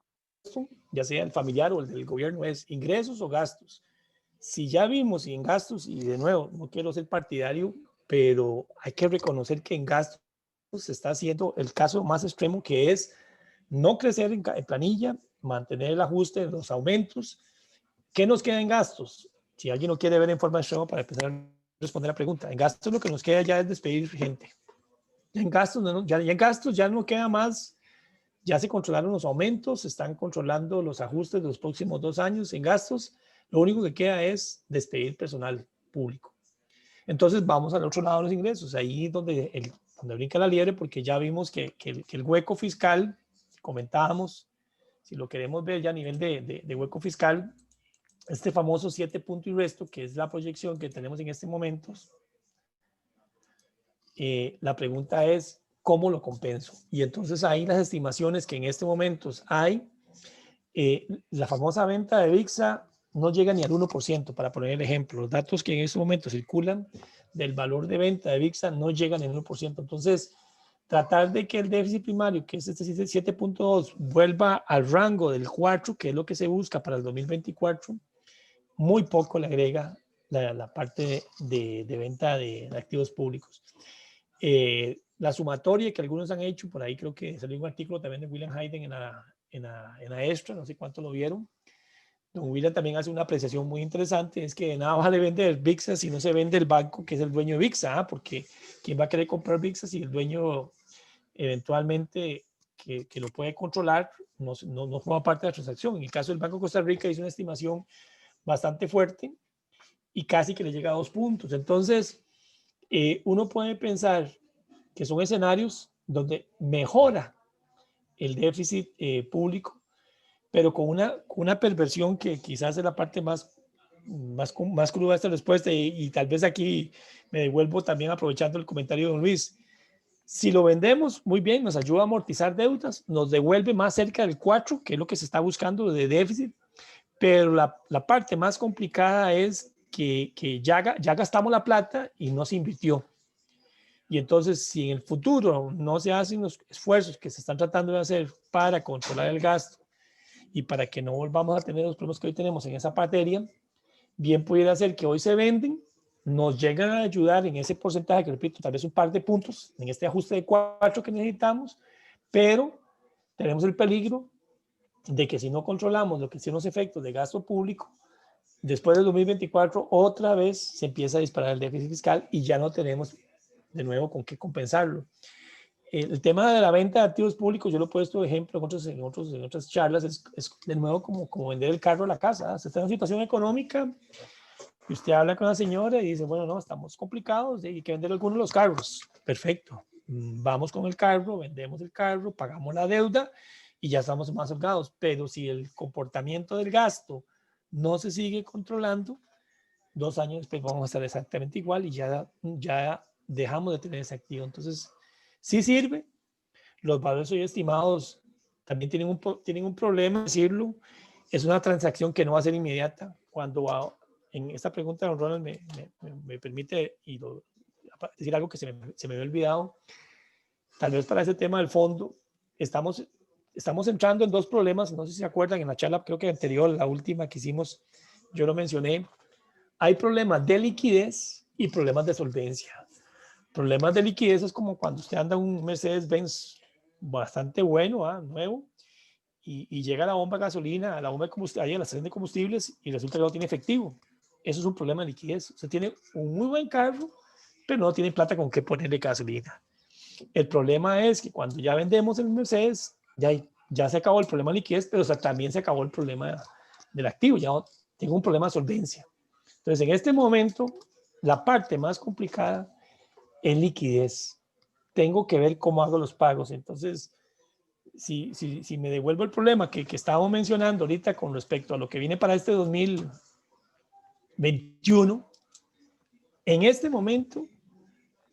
ya sea el familiar o el del gobierno, es ingresos o gastos. Si ya vimos y en gastos, y de nuevo, no quiero ser partidario, pero hay que reconocer que en gastos se está haciendo el caso más extremo, que es no crecer en planilla, mantener el ajuste de los aumentos. ¿Qué nos queda en gastos? Si alguien no quiere ver en forma extrema, para empezar a responder la pregunta, en gastos lo que nos queda ya es despedir gente. En gastos, en gastos ya no queda más, ya se controlaron los aumentos, se están controlando los ajustes de los próximos 2 años en gastos. Lo único que queda es despedir personal público. Entonces vamos al otro lado de los ingresos, ahí donde brinca la liebre, porque ya vimos que el hueco fiscal, comentábamos, si lo queremos ver ya a nivel de hueco fiscal, este famoso 7 punto y resto, que es la proyección que tenemos en este momento, la pregunta es, ¿cómo lo compenso? Y entonces ahí las estimaciones que en este momento hay, la famosa venta de VIXA no llega ni al 1%, para poner el ejemplo. Los datos que en este momento circulan del valor de venta de VIXA no llegan al 1%. Entonces, tratar de que el déficit primario, que es este 7.2, vuelva al rango del 4, que es lo que se busca para el 2024, muy poco le agrega la parte de venta de activos públicos. La sumatoria que algunos han hecho, por ahí creo que salió un artículo también de William Hayden en la Extra, no sé cuánto lo vieron. Don William también hace una apreciación muy interesante, es que de nada vale vender VIXA si no se vende el banco que es el dueño de VIXA, porque ¿quién va a querer comprar VIXA si el dueño eventualmente que lo puede controlar no forma parte de la transacción? En el caso del Banco de Costa Rica hizo una estimación bastante fuerte y casi que le llega a 2 puntos. Entonces, uno puede pensar que son escenarios donde mejora el déficit público, pero con una perversión que quizás es la parte más cruda de esta respuesta, y tal vez aquí me devuelvo también aprovechando el comentario de don Luis. Si lo vendemos, muy bien, nos ayuda a amortizar deudas, nos devuelve más cerca del 4, que es lo que se está buscando de déficit, pero la parte más complicada es que ya gastamos la plata y no se invirtió. Y entonces, si en el futuro no se hacen los esfuerzos que se están tratando de hacer para controlar el gasto y para que no volvamos a tener los problemas que hoy tenemos en esa materia, bien pudiera ser que hoy se venden, nos llegan a ayudar en ese porcentaje, que repito, tal vez un par de puntos en este ajuste de 4 que necesitamos, pero tenemos el peligro de que si no controlamos lo que son los efectos de gasto público, después del 2024 otra vez se empieza a disparar el déficit fiscal y ya no tenemos de nuevo con qué compensarlo. El tema de la venta de activos públicos, yo lo he puesto de ejemplo en otras charlas, es de nuevo como vender el carro a la casa. Se está en una situación económica y usted habla con la señora y dice, bueno, no, estamos complicados y hay que vender algunos de los carros. Perfecto. Vamos con el carro, vendemos el carro, pagamos la deuda y ya estamos más holgados. Pero si el comportamiento del gasto no se sigue controlando, 2 años después vamos a estar exactamente igual y ya dejamos de tener ese activo. Entonces, sí sirve. Los valores hoy estimados también tienen un problema, decirlo. Es una transacción que no va a ser inmediata. Cuando en esta pregunta, don Ronald me permite decir algo que se me había olvidado. Tal vez para ese tema del fondo, estamos entrando en 2 problemas. No sé si se acuerdan, en la charla, creo que anterior, la última que hicimos, yo lo mencioné. Hay problemas de liquidez y problemas de solvencia. Problemas de liquidez es como cuando usted anda un Mercedes-Benz bastante bueno, nuevo, y llega a la bomba de gasolina, a la bomba de combustible, a la estación de combustibles y resulta que no tiene efectivo. Eso es un problema de liquidez. Usted tiene un muy buen carro, pero no tiene plata con qué ponerle gasolina. El problema es que cuando ya vendemos el Mercedes, ya se acabó el problema de liquidez, pero también se acabó el problema del activo. Ya tengo un problema de solvencia. Entonces, en este momento, la parte más complicada es liquidez. Tengo que ver cómo hago los pagos. Entonces, si me devuelvo el problema que estábamos mencionando ahorita con respecto a lo que viene para este 2021, en este momento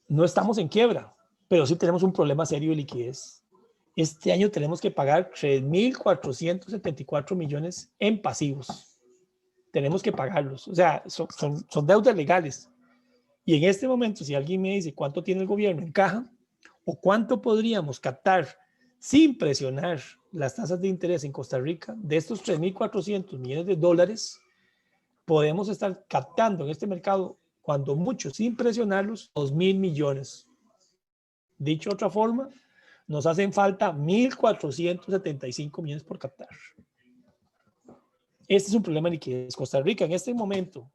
no estamos en quiebra, pero sí tenemos un problema serio de liquidez. Este año tenemos que pagar 3.474 millones en pasivos. Tenemos que pagarlos. O sea, son deudas legales. Y en este momento, si alguien me dice cuánto tiene el gobierno en caja o cuánto podríamos captar sin presionar las tasas de interés en Costa Rica, de estos 3.400 millones de dólares, podemos estar captando en este mercado, cuando mucho, sin presionarlos, 2.000 millones. Dicho de otra forma, nos hacen falta 1.475 millones por captar. Este es un problema de liquidez. Costa Rica en este momento,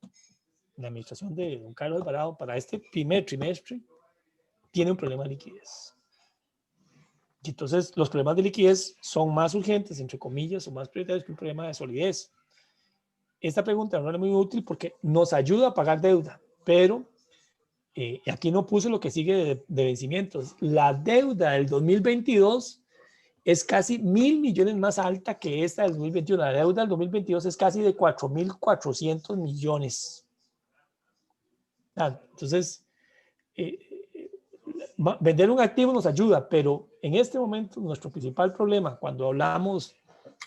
la administración de don Carlos Alvarado, para este primer trimestre, tiene un problema de liquidez. Y entonces los problemas de liquidez son más urgentes, entre comillas, o más prioritarios que un problema de solidez. Esta pregunta no es muy útil porque nos ayuda a pagar deuda, pero aquí no puse lo que sigue de vencimientos. La deuda del 2022 es casi 1.000 millones más alta que esta del 2021. La deuda del 2022 es casi de 4.400 millones. Entonces, vender un activo nos ayuda, pero en este momento nuestro principal problema cuando hablamos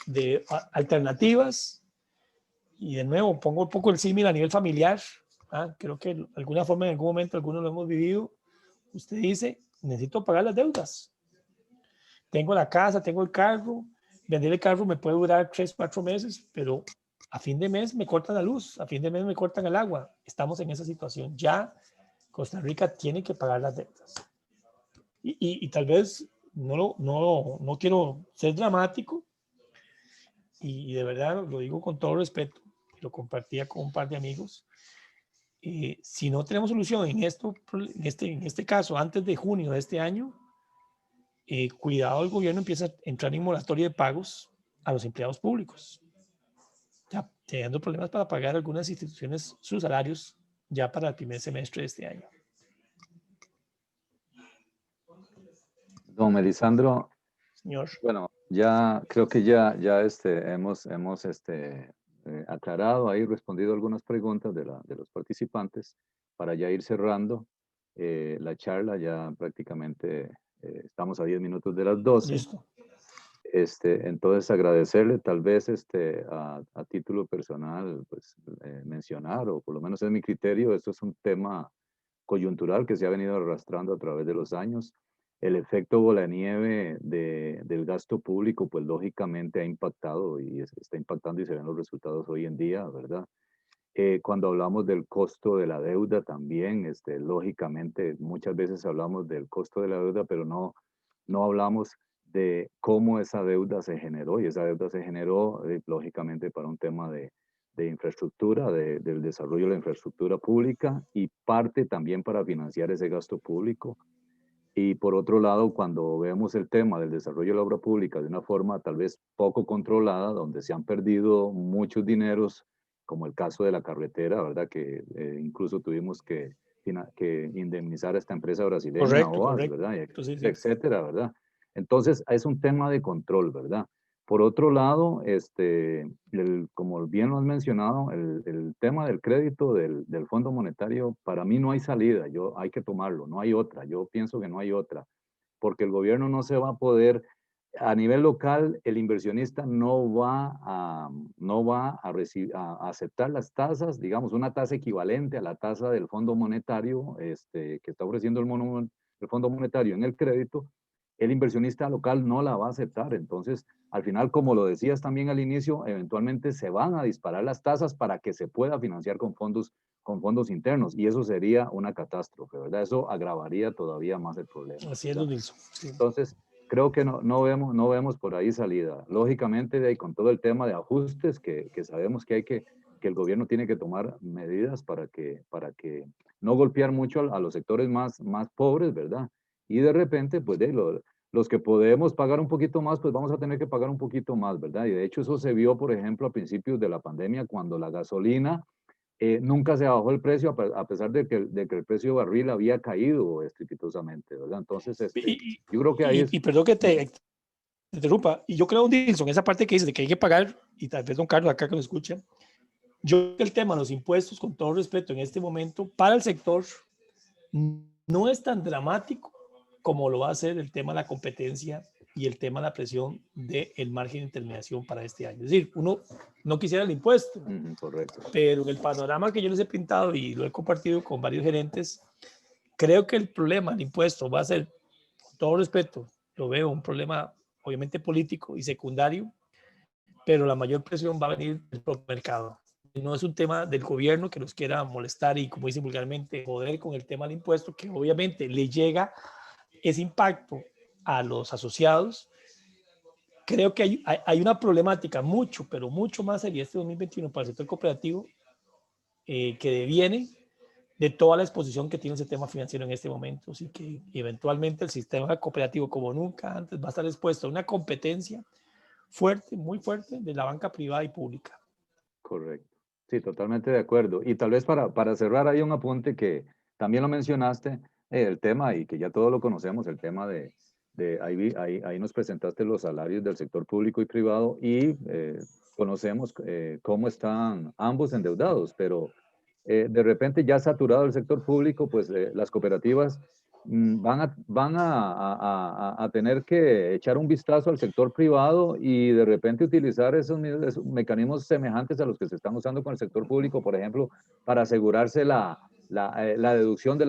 de alternativas, y de nuevo pongo un poco el símil a nivel familiar, creo que de alguna forma en algún momento algunos lo hemos vivido. Usted dice, necesito pagar las deudas. Tengo la casa, tengo el carro, vender el carro me puede durar 3, 4 meses, pero a fin de mes me cortan la luz, a fin de mes me cortan el agua. Estamos en esa situación. Ya Costa Rica tiene que pagar las deudas. Y tal vez no quiero ser dramático, y de verdad lo digo con todo respeto, lo compartía con un par de amigos. Si no tenemos solución en este caso antes de junio de este año, cuidado, el gobierno empieza a entrar en moratoria de pagos a los empleados públicos, ya teniendo problemas para pagar algunas instituciones sus salarios ya para el primer semestre de este año. Don Melisandro, Señor. bueno, ya creo que ya hemos aclarado ahí, respondido algunas preguntas de los participantes para ya ir cerrando la charla. Ya prácticamente estamos a 10 minutos de las 12. Listo. Entonces agradecerle tal vez a título personal, pues mencionar, o por lo menos es mi criterio, esto es un tema coyuntural que se ha venido arrastrando a través de los años. El efecto bola de nieve del gasto público, pues lógicamente ha impactado y está impactando y se ven los resultados hoy en día, ¿verdad? Cuando hablamos del costo de la deuda también, lógicamente muchas veces hablamos del costo de la deuda, pero no hablamos de cómo esa deuda se generó, y esa deuda se generó lógicamente para un tema de infraestructura, del desarrollo de la infraestructura pública y parte también para financiar ese gasto público. Y por otro lado, cuando vemos el tema del desarrollo de la obra pública de una forma tal vez poco controlada, donde se han perdido muchos dineros, como el caso de la carretera, ¿verdad? Que incluso tuvimos que indemnizar a esta empresa brasileña, OAS, ¿verdad? Sí, sí. Etcétera, ¿verdad? Entonces, es un tema de control, ¿verdad? Por otro lado, como bien lo has mencionado, el tema del crédito del Fondo Monetario, para mí no hay salida, hay que tomarlo, no hay otra, yo pienso que no hay otra, porque el gobierno no se va a poder, a nivel local, el inversionista no va a aceptar las tasas, digamos, una tasa equivalente a la tasa del Fondo Monetario que está ofreciendo el Fondo Monetario en el crédito. El inversionista local no la va a aceptar. Entonces, al final, como lo decías también al inicio, eventualmente se van a disparar las tasas para que se pueda financiar con fondos internos, y eso sería una catástrofe, ¿verdad? Eso agravaría todavía más el problema. Así es, don Nilson. Sí. Entonces, creo que no vemos por ahí salida. Lógicamente, de ahí, con todo el tema de ajustes que sabemos que el gobierno tiene que tomar medidas para que no golpear mucho a los sectores más pobres, ¿verdad? Y de repente, pues los que podemos pagar un poquito más, pues vamos a tener que pagar un poquito más, ¿verdad? Y de hecho eso se vio, por ejemplo, a principios de la pandemia, cuando la gasolina nunca se bajó el precio, a pesar de que el precio de barril había caído estrepitosamente, ¿verdad? Entonces, yo creo que ahí es... Y perdón que te interrumpa, y yo creo, don Nilson, esa parte que dice de que hay que pagar, y tal vez don Carlos acá que nos escucha, yo creo que el tema de los impuestos, con todo respeto, en este momento, para el sector, no es tan dramático como lo va a ser el tema de la competencia y el tema de la presión del margen de intermediación para este año. Es decir, uno no quisiera el impuesto, correcto, pero en el panorama que yo les he pintado y lo he compartido con varios gerentes, creo que el problema del impuesto va a ser, con todo respeto, lo veo un problema obviamente político y secundario, pero la mayor presión va a venir del propio mercado. No es un tema del gobierno que nos quiera molestar y, como dicen vulgarmente, joder con el tema del impuesto, que obviamente le llega ese impacto a los asociados. Creo que hay una problemática mucho, pero mucho más seria este 2021 para el sector cooperativo, que deviene de toda la exposición que tiene ese tema financiero en este momento. Así que eventualmente el sistema cooperativo, como nunca antes, va a estar expuesto a una competencia fuerte, muy fuerte, de la banca privada y pública. Correcto. Sí, totalmente de acuerdo. Y tal vez para cerrar, hay un apunte que también lo mencionaste, el tema, y que ya todos lo conocemos, el tema ahí nos presentaste los salarios del sector público y privado, y conocemos cómo están ambos endeudados, pero de repente, ya saturado el sector público, pues las cooperativas van a tener que echar un vistazo al sector privado y de repente utilizar esos mecanismos semejantes a los que se están usando con el sector público, por ejemplo, para asegurarse la deducción de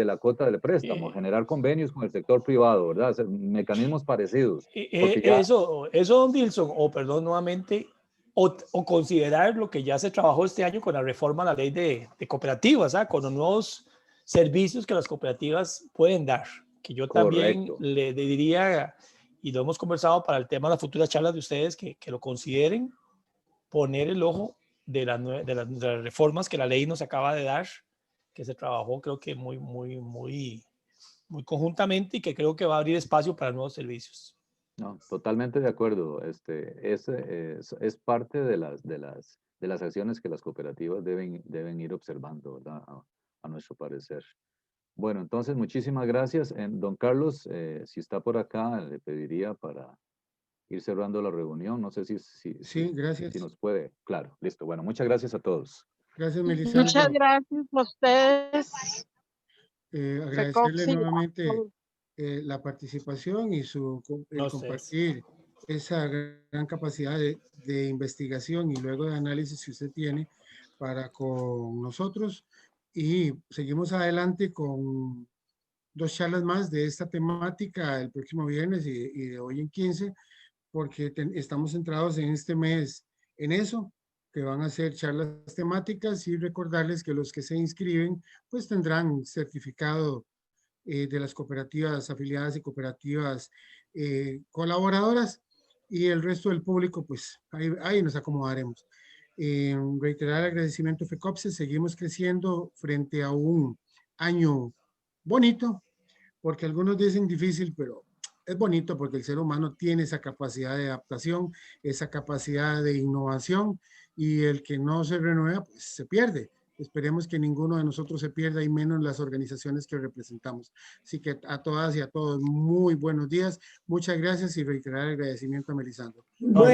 la cuota del préstamo, generar convenios con el sector privado, ¿verdad? Mecanismos parecidos. Eso, don Nilson, o perdón, nuevamente, o considerar lo que ya se trabajó este año con la reforma a la ley de cooperativas, con los nuevos servicios que las cooperativas pueden dar, que yo también le diría, y lo hemos conversado para el tema de las futuras charlas de ustedes, que lo consideren, poner el ojo de las reformas que la ley nos acaba de dar, que se trabajó creo que muy conjuntamente, y que creo que va a abrir espacio para nuevos servicios. No, totalmente de acuerdo. Es parte de las acciones que las cooperativas deben ir observando, ¿verdad? A nuestro parecer. Bueno, entonces muchísimas gracias. Don Carlos, si está por acá, le pediría para ir cerrando la reunión. No sé Sí, gracias. si nos puede. Claro, listo. Bueno, muchas gracias a todos. Gracias, Melisandro. Muchas gracias a ustedes. Agradecerle nuevamente la participación y el compartir esa gran capacidad de investigación y luego de análisis que usted tiene para con nosotros. Y seguimos adelante con 2 charlas más de esta temática el próximo viernes y de hoy en 15, porque estamos centrados en este mes en eso, que van a ser charlas temáticas, y recordarles que los que se inscriben pues tendrán certificado de las cooperativas afiliadas y cooperativas colaboradoras, y el resto del público pues ahí nos acomodaremos. Reiterar el agradecimiento a FECOPSE. Seguimos creciendo frente a un año bonito, porque algunos dicen difícil, pero es bonito porque el ser humano tiene esa capacidad de adaptación, esa capacidad de innovación, y el que no se renueva, pues se pierde. Esperemos que ninguno de nosotros se pierda, y menos las organizaciones que representamos. Así que a todas y a todos, muy buenos días. Muchas gracias y reiterar el agradecimiento a Melisandro. Bueno.